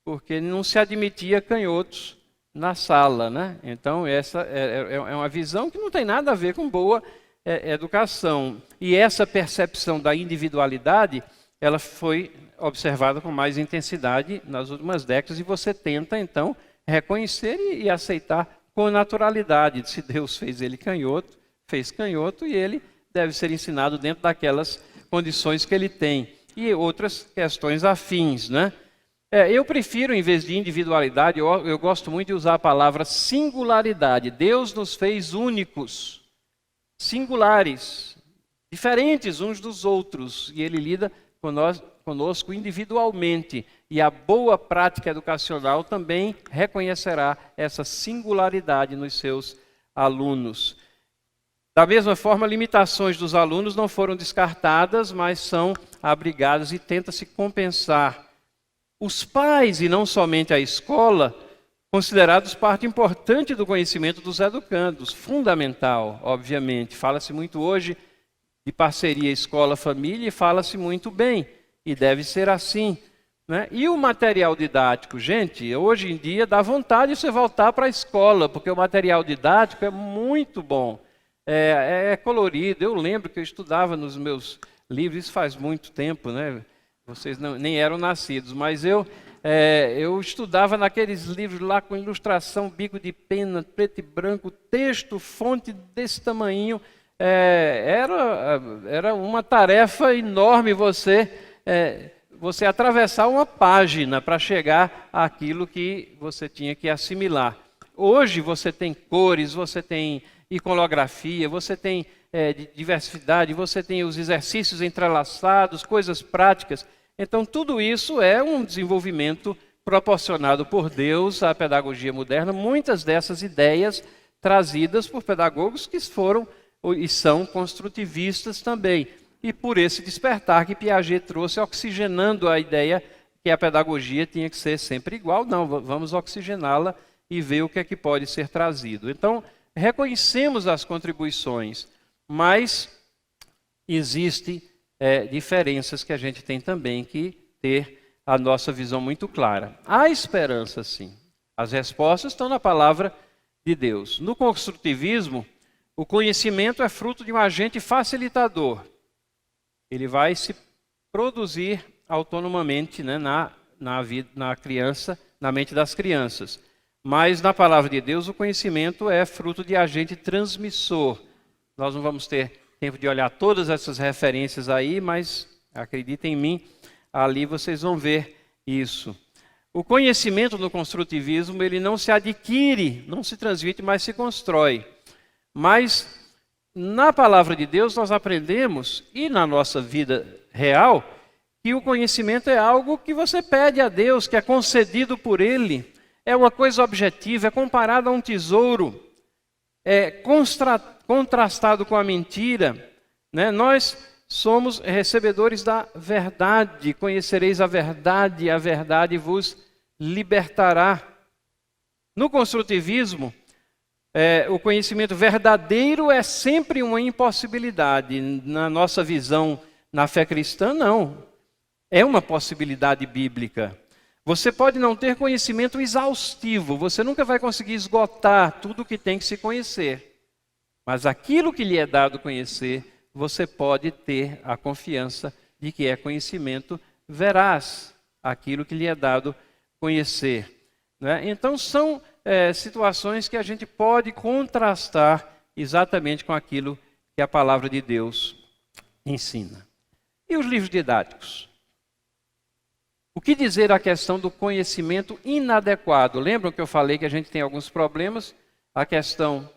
porque não se admitia canhotos na sala, né? Então, essa é uma visão que não tem nada a ver com boa educação. E essa percepção da individualidade, ela foi observada com mais intensidade nas últimas décadas, e você tenta, então, reconhecer e aceitar com naturalidade. Se Deus fez ele canhoto, fez canhoto, e ele deve ser ensinado dentro daquelas condições que ele tem. E outras questões afins, né? Eu prefiro, em vez de individualidade, eu gosto muito de usar a palavra singularidade. Deus nos fez únicos, singulares, diferentes uns dos outros, e Ele lida conosco individualmente. E a boa prática educacional também reconhecerá essa singularidade nos seus alunos. Da mesma forma, limitações dos alunos não foram descartadas, mas são abrigadas e tenta-se compensar. Os pais, e não somente a escola, considerados parte importante do conhecimento dos educandos, fundamental, obviamente. Fala-se muito hoje de parceria escola-família e fala-se muito bem, e deve ser assim, né? E o material didático, gente, hoje em dia dá vontade de você voltar para a escola, porque o material didático é muito bom. É colorido. Eu lembro que eu estudava nos meus livros, isso faz muito tempo, né? Vocês nem eram nascidos, mas eu estudava naqueles livros lá com ilustração, bico de pena, preto e branco, texto, fonte desse tamanho. Era uma tarefa enorme você atravessar uma página para chegar àquilo que você tinha que assimilar. Hoje você tem cores, você tem iconografia, você tem diversidade, você tem os exercícios entrelaçados, coisas práticas. Então, tudo isso é um desenvolvimento proporcionado por Deus à pedagogia moderna. Muitas dessas ideias trazidas por pedagogos que foram e são construtivistas também. E por esse despertar que Piaget trouxe, oxigenando a ideia que a pedagogia tinha que ser sempre igual. Não, vamos oxigená-la e ver o que é que pode ser trazido. Então, reconhecemos as contribuições, mas existem diferenças que a gente tem também que ter a nossa visão muito clara. Há esperança, sim. As respostas estão na palavra de Deus. No construtivismo, o conhecimento é fruto de um agente facilitador. Ele vai se produzir autonomamente, né, na criança, na mente das crianças. Mas na palavra de Deus, o conhecimento é fruto de agente transmissor. Nós não vamos ter tempo de olhar todas essas referências aí, mas acreditem em mim, ali vocês vão ver isso. O conhecimento no construtivismo, ele não se adquire, não se transmite, mas se constrói. Mas na palavra de Deus nós aprendemos, e na nossa vida real, que o conhecimento é algo que você pede a Deus, que é concedido por Ele, é uma coisa objetiva, é comparado a um tesouro, é contrastado com a mentira, né? Nós somos recebedores da verdade, conhecereis a verdade, e a verdade vos libertará. No construtivismo, o conhecimento verdadeiro é sempre uma impossibilidade. Na nossa visão, na fé cristã, não. É uma possibilidade bíblica. Você pode não ter conhecimento exaustivo, você nunca vai conseguir esgotar tudo o que tem que se conhecer. Mas aquilo que lhe é dado conhecer, você pode ter a confiança de que é conhecimento veraz, aquilo que lhe é dado conhecer. Né? Então são situações que a gente pode contrastar exatamente com aquilo que a palavra de Deus ensina. E os livros didáticos? O que dizer a questão do conhecimento inadequado? Lembram que eu falei que a gente tem alguns problemas? A questão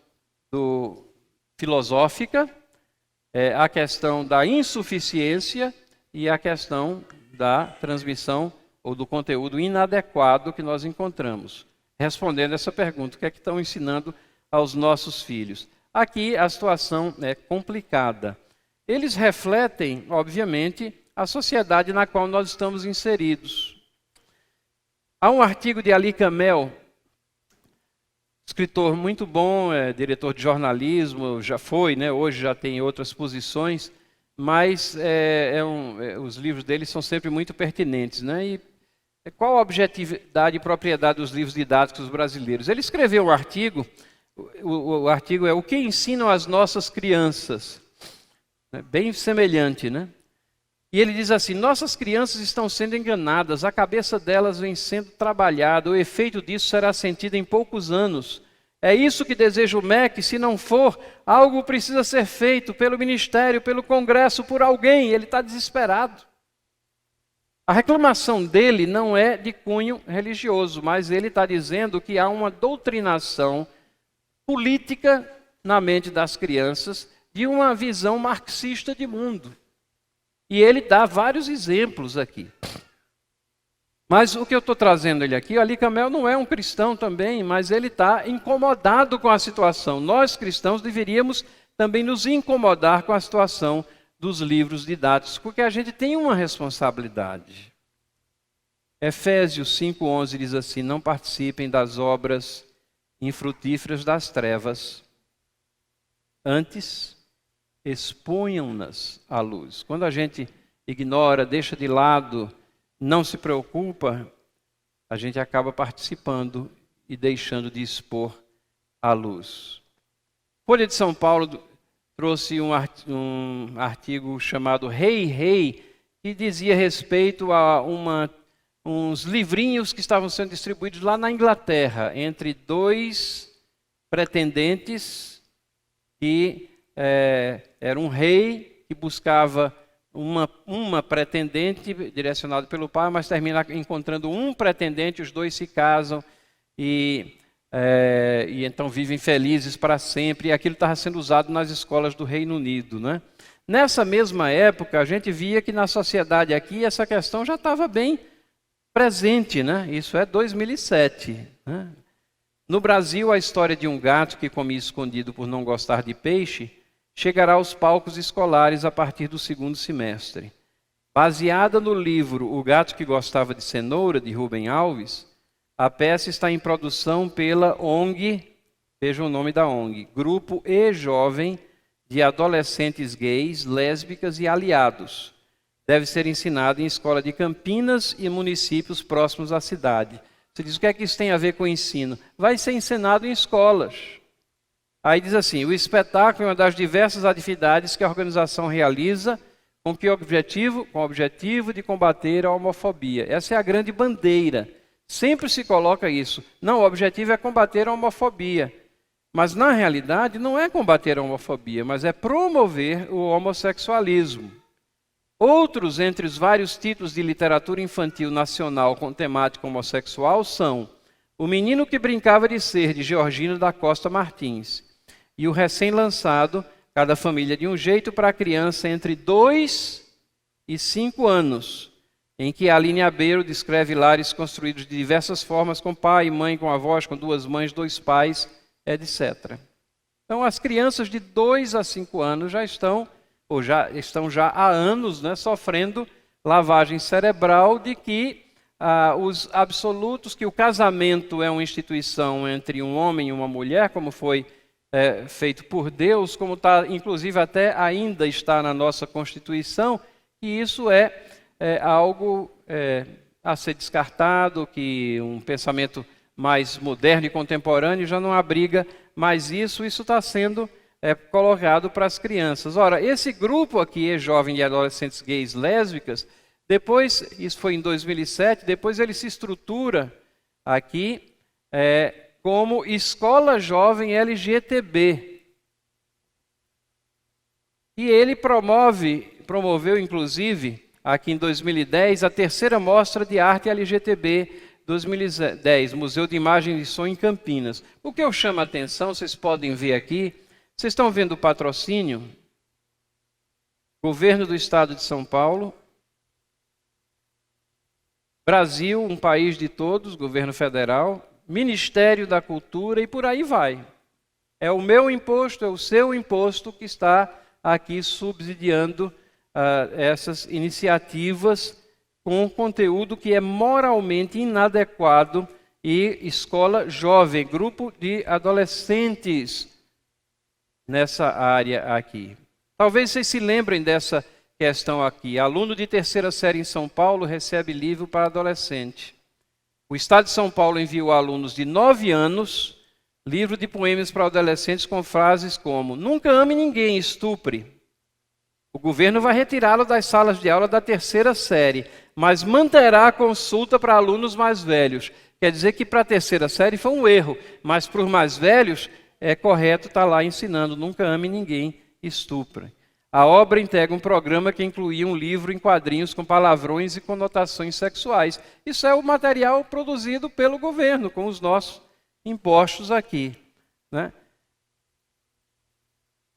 filosófica, a questão da insuficiência e a questão da transmissão ou do conteúdo inadequado que nós encontramos. Respondendo essa pergunta, o que é que estão ensinando aos nossos filhos? Aqui a situação é complicada. Eles refletem, obviamente, a sociedade na qual nós estamos inseridos. Há um artigo de Ali Kamel, escritor muito bom, diretor de jornalismo, já foi, né? Hoje já tem outras posições, mas os livros dele são sempre muito pertinentes. Né? E qual a objetividade e propriedade dos livros didáticos brasileiros? Ele escreveu um artigo, o artigo é O que ensinam as nossas crianças? Bem semelhante, né? E ele diz assim: nossas crianças estão sendo enganadas, a cabeça delas vem sendo trabalhada, o efeito disso será sentido em poucos anos. É isso que deseja o MEC, se não for, algo precisa ser feito pelo Ministério, pelo Congresso, por alguém. Ele está desesperado. A reclamação dele não é de cunho religioso, mas ele está dizendo que há uma doutrinação política na mente das crianças de uma visão marxista de mundo. E ele dá vários exemplos aqui. Mas o que eu estou trazendo ele aqui, o Ali Kamel não é um cristão também, mas ele está incomodado com a situação. Nós cristãos deveríamos também nos incomodar com a situação dos livros didáticos, porque a gente tem uma responsabilidade. Efésios 5:11 diz assim: não participem das obras infrutíferas das trevas, antes exponham-nas à luz. Quando a gente ignora, deixa de lado, não se preocupa, a gente acaba participando e deixando de expor à luz. Folha de São Paulo trouxe um artigo chamado Rei, Rei, que dizia respeito a uns livrinhos que estavam sendo distribuídos lá na Inglaterra, entre dois pretendentes que era um rei que buscava uma pretendente direcionada pelo pai, mas termina encontrando um pretendente, os dois se casam e então vivem felizes para sempre. E aquilo estava sendo usado nas escolas do Reino Unido, né? Nessa mesma época, a gente via que na sociedade aqui essa questão já estava bem presente, né? Isso é 2007. Né? No Brasil, a história de um gato que comia escondido por não gostar de peixe chegará aos palcos escolares a partir do segundo semestre. Baseada no livro O Gato que Gostava de Cenoura, de Rubem Alves, a peça está em produção pela ONG, veja o nome da ONG, Grupo E-Jovem de Adolescentes Gays, Lésbicas e Aliados. Deve ser ensinada em escola de Campinas e municípios próximos à cidade. Você diz, o que é que isso tem a ver com o ensino? Vai ser ensinado em escolas. Aí diz assim, o espetáculo é uma das diversas atividades que a organização realiza com o objetivo de combater a homofobia. Essa é a grande bandeira. Sempre se coloca isso. Não, o objetivo é combater a homofobia. Mas, na realidade, não é combater a homofobia, mas é promover o homossexualismo. Outros entre os vários títulos de literatura infantil nacional com temática homossexual são O Menino que Brincava de Ser, de Georgino da Costa Martins, e o recém-lançado Cada Família de um Jeito para a Criança entre 2 e 5 anos, em que a Aline Abeiro descreve lares construídos de diversas formas, com pai e mãe, com avós, com 2 mães, 2 pais, etc. Então, as crianças de 2 a 5 anos já estão há anos, né, sofrendo lavagem cerebral de que os absolutos, que o casamento é uma instituição entre um homem e uma mulher, como foi feito por Deus, como está, inclusive, até ainda está na nossa Constituição, e isso é algo a ser descartado, que um pensamento mais moderno e contemporâneo já não abriga mais isso está sendo colocado para as crianças. Ora, esse grupo aqui é jovem e adolescentes gays lésbicas, depois, isso foi em 2007, depois ele se estrutura aqui como Escola Jovem LGTB. E ele promoveu, inclusive, aqui em 2010, a 3ª Mostra de Arte LGTB 2010, Museu de Imagem e Som em Campinas. O que eu chamo a atenção, vocês podem ver aqui, vocês estão vendo o patrocínio? Governo do Estado de São Paulo, Brasil, um país de todos, governo federal, Ministério da Cultura e por aí vai. É o meu imposto, é o seu imposto que está aqui subsidiando essas iniciativas com conteúdo que é moralmente inadequado e escola jovem, grupo de adolescentes nessa área aqui. Talvez vocês se lembrem dessa questão aqui. Aluno de 3ª série em São Paulo recebe livro para adolescente. O Estado de São Paulo enviou a alunos de 9 anos livro de poemas para adolescentes com frases como: nunca ame ninguém, estupre. O governo vai retirá-lo das salas de aula da 3ª série, mas manterá a consulta para alunos mais velhos. Quer dizer que para a 3ª série foi um erro, mas para os mais velhos é correto estar lá ensinando: nunca ame ninguém, estupre. A obra integra um programa que incluía um livro em quadrinhos com palavrões e conotações sexuais. Isso é o material produzido pelo governo, com os nossos impostos aqui, né?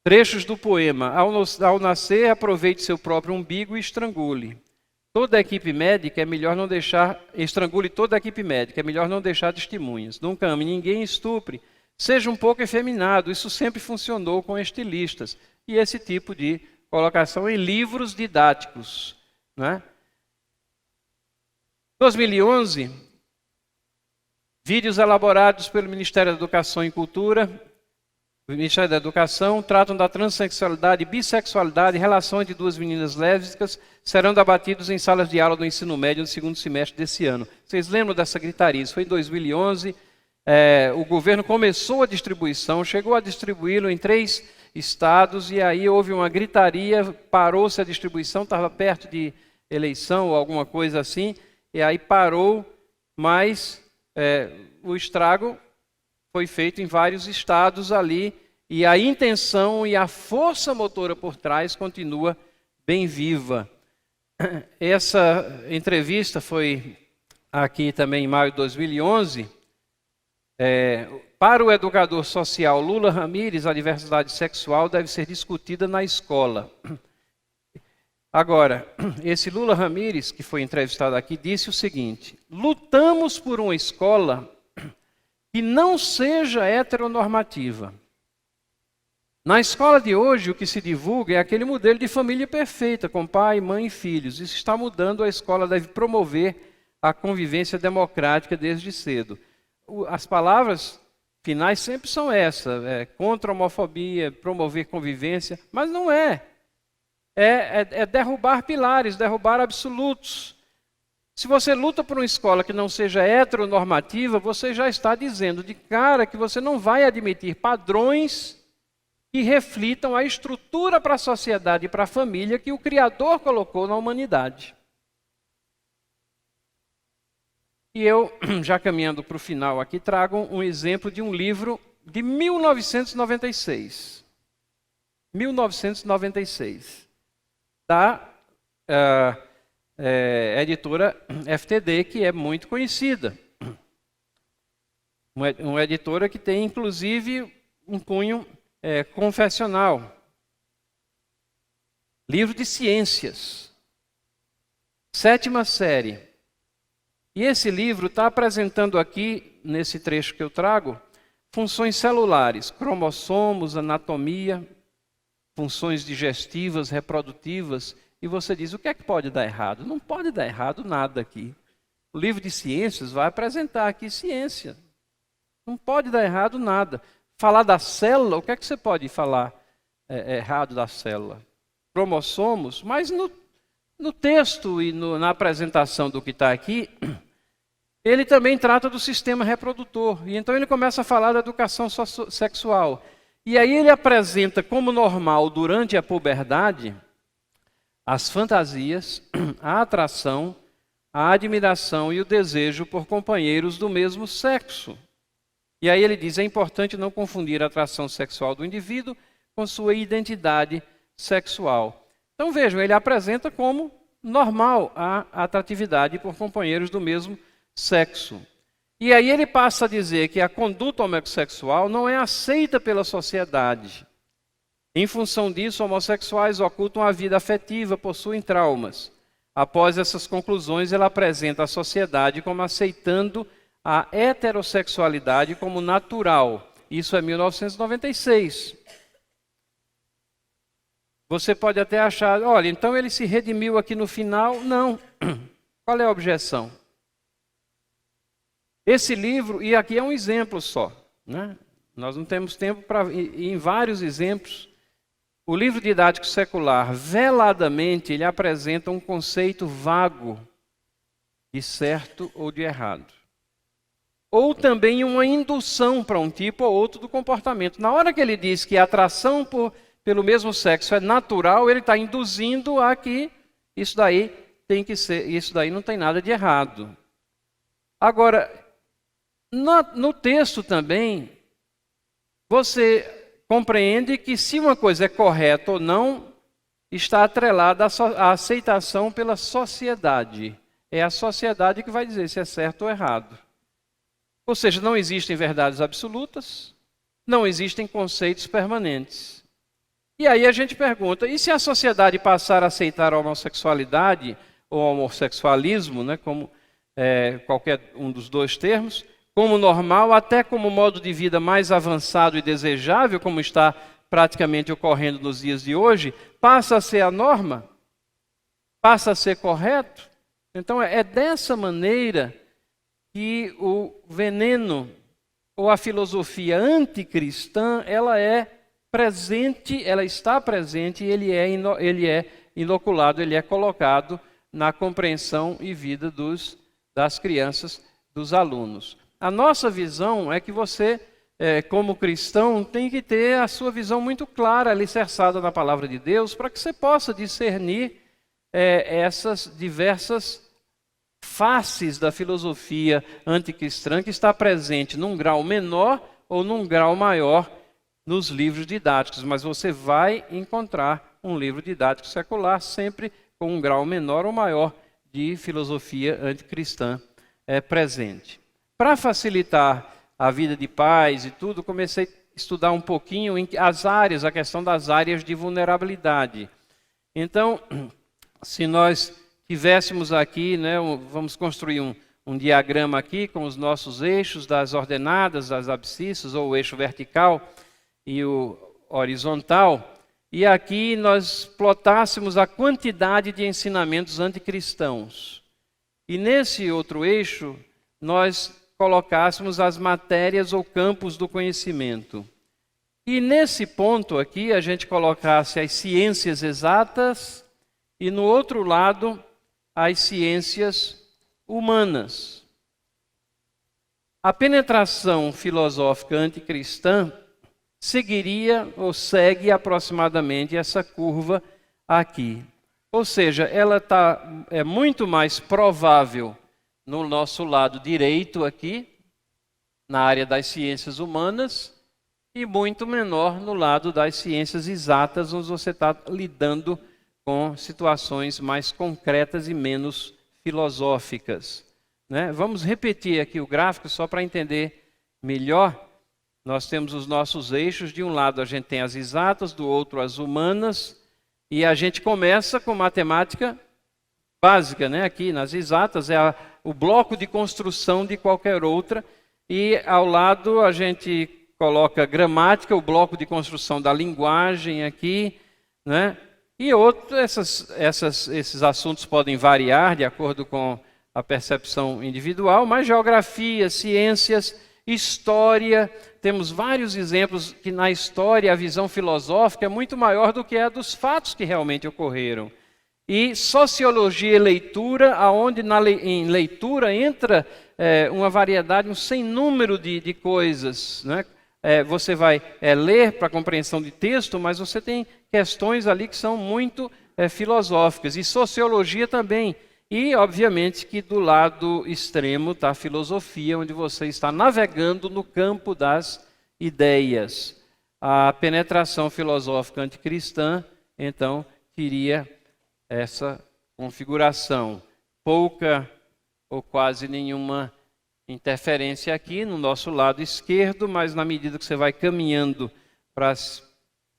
Trechos do poema: ao nascer, aproveite seu próprio umbigo e estrangule. Toda a equipe médica é melhor não deixar, estrangule toda a equipe médica, é melhor não deixar testemunhas. Nunca ame ninguém, estupre. Seja um pouco efeminado, isso sempre funcionou com estilistas. E esse tipo de colocação em livros didáticos, né? 2011, vídeos elaborados pelo Ministério da Educação e Cultura, o Ministério da Educação, tratam da transexualidade, bissexualidade e relação entre 2 meninas lésbicas, serão debatidos em salas de aula do ensino médio no 2º semestre desse ano. Vocês lembram dessa gritaria? Isso foi em 2011, o governo começou a distribuição, chegou a distribuí-lo em 3 estados, e aí houve uma gritaria, parou-se a distribuição, estava perto de eleição ou alguma coisa assim, e aí parou, mas o estrago foi feito em vários estados ali, e a intenção e a força motora por trás continua bem viva. Essa entrevista foi aqui também em maio de 2011. Para o educador social Lula Ramírez, a diversidade sexual deve ser discutida na escola. Agora, esse Lula Ramírez, que foi entrevistado aqui, disse o seguinte: lutamos por uma escola que não seja heteronormativa. Na escola de hoje, o que se divulga é aquele modelo de família perfeita, com pai, mãe e filhos. Isso está mudando, a escola deve promover a convivência democrática desde cedo. As palavras finais sempre são essas: contra a homofobia, promover convivência, mas não é. É derrubar pilares, derrubar absolutos. Se você luta por uma escola que não seja heteronormativa, você já está dizendo de cara que você não vai admitir padrões que reflitam a estrutura para a sociedade e para a família que o Criador colocou na humanidade. E eu, já caminhando para o final aqui, trago um exemplo de um livro de 1996. 1996. Da editora FTD, que é muito conhecida. Uma editora que tem, inclusive, um cunho confessional. Livro de ciências. 7ª série. E esse livro está apresentando aqui, nesse trecho que eu trago, funções celulares, cromossomos, anatomia, funções digestivas, reprodutivas. E você diz, o que é que pode dar errado? Não pode dar errado nada aqui. O livro de ciências vai apresentar aqui ciência. Não pode dar errado nada. Falar da célula, o que é que você pode falar errado da célula? Cromossomos, mas no texto e na apresentação do que está aqui, ele também trata do sistema reprodutor. E então ele começa a falar da educação sexual. E aí ele apresenta como normal, durante a puberdade, as fantasias, a atração, a admiração e o desejo por companheiros do mesmo sexo. E aí ele diz, é importante não confundir a atração sexual do indivíduo com sua identidade sexual. Então vejam, ele apresenta como normal a atratividade por companheiros do mesmo sexo. E aí ele passa a dizer que a conduta homossexual não é aceita pela sociedade. Em função disso, homossexuais ocultam a vida afetiva, possuem traumas. Após essas conclusões, ele apresenta a sociedade como aceitando a heterossexualidade como natural. Isso é 1996. Você pode até achar, olha, então ele se redimiu aqui no final. Não. Qual é a objeção? Esse livro, e aqui é um exemplo só, né? Nós não temos tempo para ir em vários exemplos. O livro didático secular, veladamente, ele apresenta um conceito vago de certo ou de errado. Ou também uma indução para um tipo ou outro do comportamento. Na hora que ele diz que a atração pelo mesmo sexo é natural, ele está induzindo a que isso daí tem que ser, isso daí não tem nada de errado. Agora, no texto também, você compreende que se uma coisa é correta ou não, está atrelada à aceitação pela sociedade. É a sociedade que vai dizer se é certo ou errado. Ou seja, não existem verdades absolutas, não existem conceitos permanentes. E aí a gente pergunta, e se a sociedade passar a aceitar a homossexualidade ou homossexualismo, né, como qualquer um dos dois termos, como normal, até como modo de vida mais avançado e desejável, como está praticamente ocorrendo nos dias de hoje, passa a ser a norma? Passa a ser correto? Então é dessa maneira que o veneno ou a filosofia anticristã, ela é presente, ela está presente e ele é inoculado, ele é colocado na compreensão e vida das crianças, dos alunos. A nossa visão é que você, como cristão, tem que ter a sua visão muito clara, alicerçada na palavra de Deus, para que você possa discernir essas diversas faces da filosofia anticristã que está presente num grau menor ou num grau maior nos livros didáticos. Mas você vai encontrar um livro didático secular sempre com um grau menor ou maior de filosofia anticristã presente. Para facilitar a vida de pais e tudo, comecei a estudar um pouquinho a questão das áreas de vulnerabilidade. Então, se nós tivéssemos aqui, né, vamos construir um diagrama aqui com os nossos eixos das ordenadas, das abscissas, ou o eixo vertical e o horizontal, e aqui nós plotássemos a quantidade de ensinamentos anticristãos. E nesse outro eixo, nós colocássemos as matérias ou campos do conhecimento. E nesse ponto aqui, a gente colocasse as ciências exatas e no outro lado, as ciências humanas. A penetração filosófica anticristã seguiria ou segue aproximadamente essa curva aqui. Ou seja, ela é muito mais provável no nosso lado direito aqui, na área das ciências humanas, e muito menor no lado das ciências exatas, onde você está lidando com situações mais concretas e menos filosóficas, né? Vamos repetir aqui o gráfico só para entender melhor. Nós temos os nossos eixos, de um lado a gente tem as exatas, do outro as humanas, e a gente começa com matemática básica, né? Aqui nas exatas é o bloco de construção de qualquer outra, e ao lado a gente coloca gramática, o bloco de construção da linguagem aqui, né? E esses assuntos podem variar de acordo com a percepção individual, mas geografia, ciências, história, temos vários exemplos que na história a visão filosófica é muito maior do que a dos fatos que realmente ocorreram. E sociologia e leitura, aonde em leitura entra uma variedade, um sem número de coisas, né? Você vai ler para compreensão de texto, mas você tem questões ali que são muito filosóficas. E sociologia também. E, obviamente, que do lado extremo está a filosofia, onde você está navegando no campo das ideias. A penetração filosófica anticristã, então, teria essa configuração. Pouca ou quase nenhuma interferência aqui no nosso lado esquerdo, mas na medida que você vai caminhando para as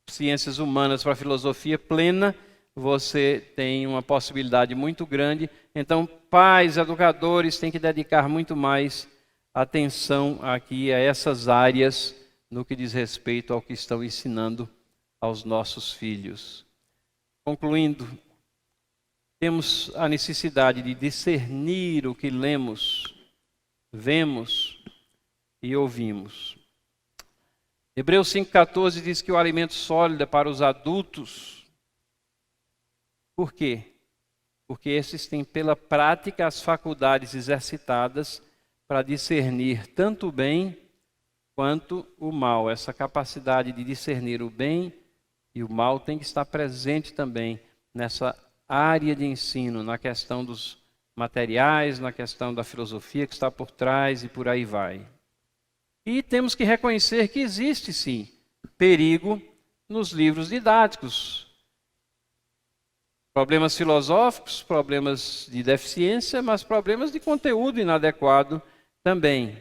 ciências humanas, para a filosofia plena, você tem uma possibilidade muito grande. Então, pais, educadores têm que dedicar muito mais atenção aqui a essas áreas no que diz respeito ao que estão ensinando aos nossos filhos. Concluindo, temos a necessidade de discernir o que lemos, vemos e ouvimos. Hebreus 5,14 diz que o alimento sólido é para os adultos. Por quê? Porque esses têm pela prática as faculdades exercitadas para discernir tanto o bem quanto o mal. Essa capacidade de discernir o bem e o mal tem que estar presente também nessa área de ensino, na questão dos materiais, na questão da filosofia que está por trás e por aí vai. E temos que reconhecer que existe sim perigo nos livros didáticos. Problemas filosóficos, problemas de deficiência, mas problemas de conteúdo inadequado também.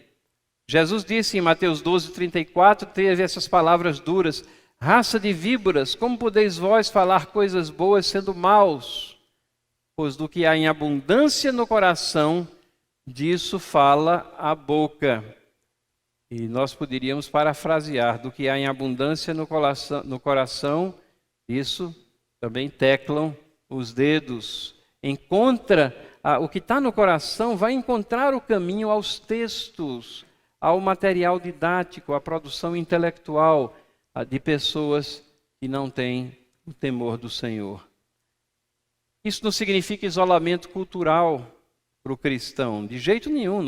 Jesus disse em Mateus 12:34, teve essas palavras duras: raça de víboras, como podeis vós falar coisas boas sendo maus? Pois do que há em abundância no coração, disso fala a boca. E nós poderíamos parafrasear: do que há em abundância no coração, isso também teclam os dedos. O que está no coração vai encontrar o caminho aos textos, ao material didático, à produção intelectual de pessoas que não têm o temor do Senhor. Isso não significa isolamento cultural para o cristão, de jeito nenhum.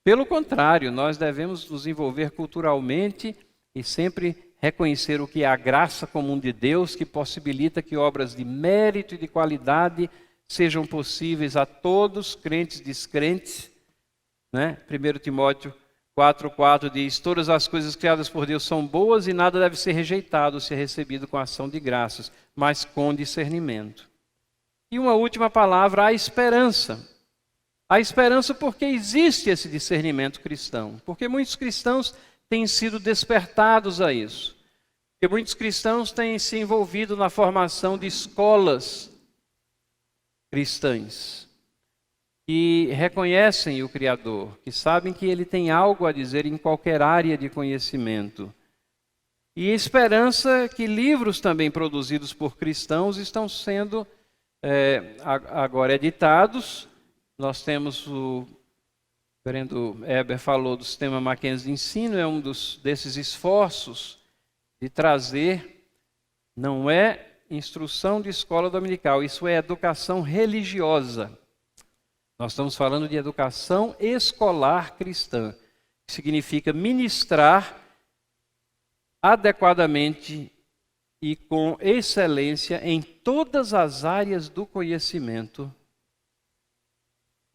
Pelo contrário, nós devemos nos envolver culturalmente e sempre reconhecer o que é a graça comum de Deus, que possibilita que obras de mérito e de qualidade sejam possíveis a todos, crentes e descrentes, né? 1 Timóteo 4,4 diz: todas as coisas criadas por Deus são boas e nada deve ser rejeitado, se recebido com ação de graças, mas com discernimento. E uma última palavra, a esperança. A esperança porque existe esse discernimento cristão, porque muitos cristãos têm sido despertados a isso. Porque muitos cristãos têm se envolvido na formação de escolas cristãs que reconhecem o Criador, que sabem que Ele tem algo a dizer em qualquer área de conhecimento. E esperança que livros também produzidos por cristãos estão sendo agora editados. Nós temos o reverendo Heber falou do sistema Mackenzie de ensino, é um desses esforços de trazer, não é instrução de escola dominical, isso é educação religiosa. Nós estamos falando de educação escolar cristã, que significa ministrar adequadamente e com excelência em todas as áreas do conhecimento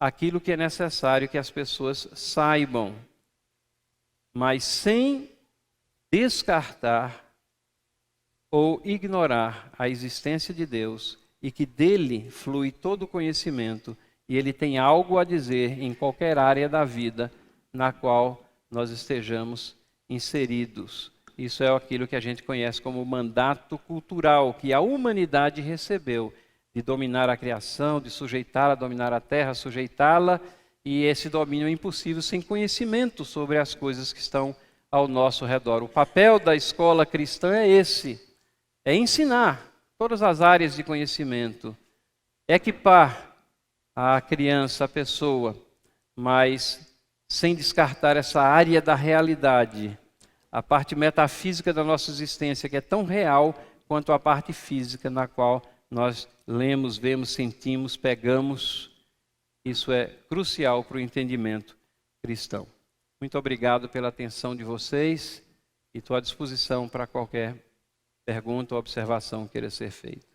aquilo que é necessário que as pessoas saibam, mas sem descartar ou ignorar a existência de Deus e que dele flui todo o conhecimento e ele tem algo a dizer em qualquer área da vida na qual nós estejamos inseridos. Isso é aquilo que a gente conhece como mandato cultural que a humanidade recebeu, de dominar a criação, de sujeitá-la, dominar a terra, sujeitá-la, e esse domínio é impossível sem conhecimento sobre as coisas que estão ao nosso redor. O papel da escola cristã é esse, é ensinar todas as áreas de conhecimento, equipar a criança, a pessoa, mas sem descartar essa área da realidade, a parte metafísica da nossa existência, que é tão real quanto a parte física na qual nós lemos, vemos, sentimos, pegamos. Isso é crucial para o entendimento cristão. Muito obrigado pela atenção de vocês e estou à disposição para qualquer pergunta ou observação que queira ser feita.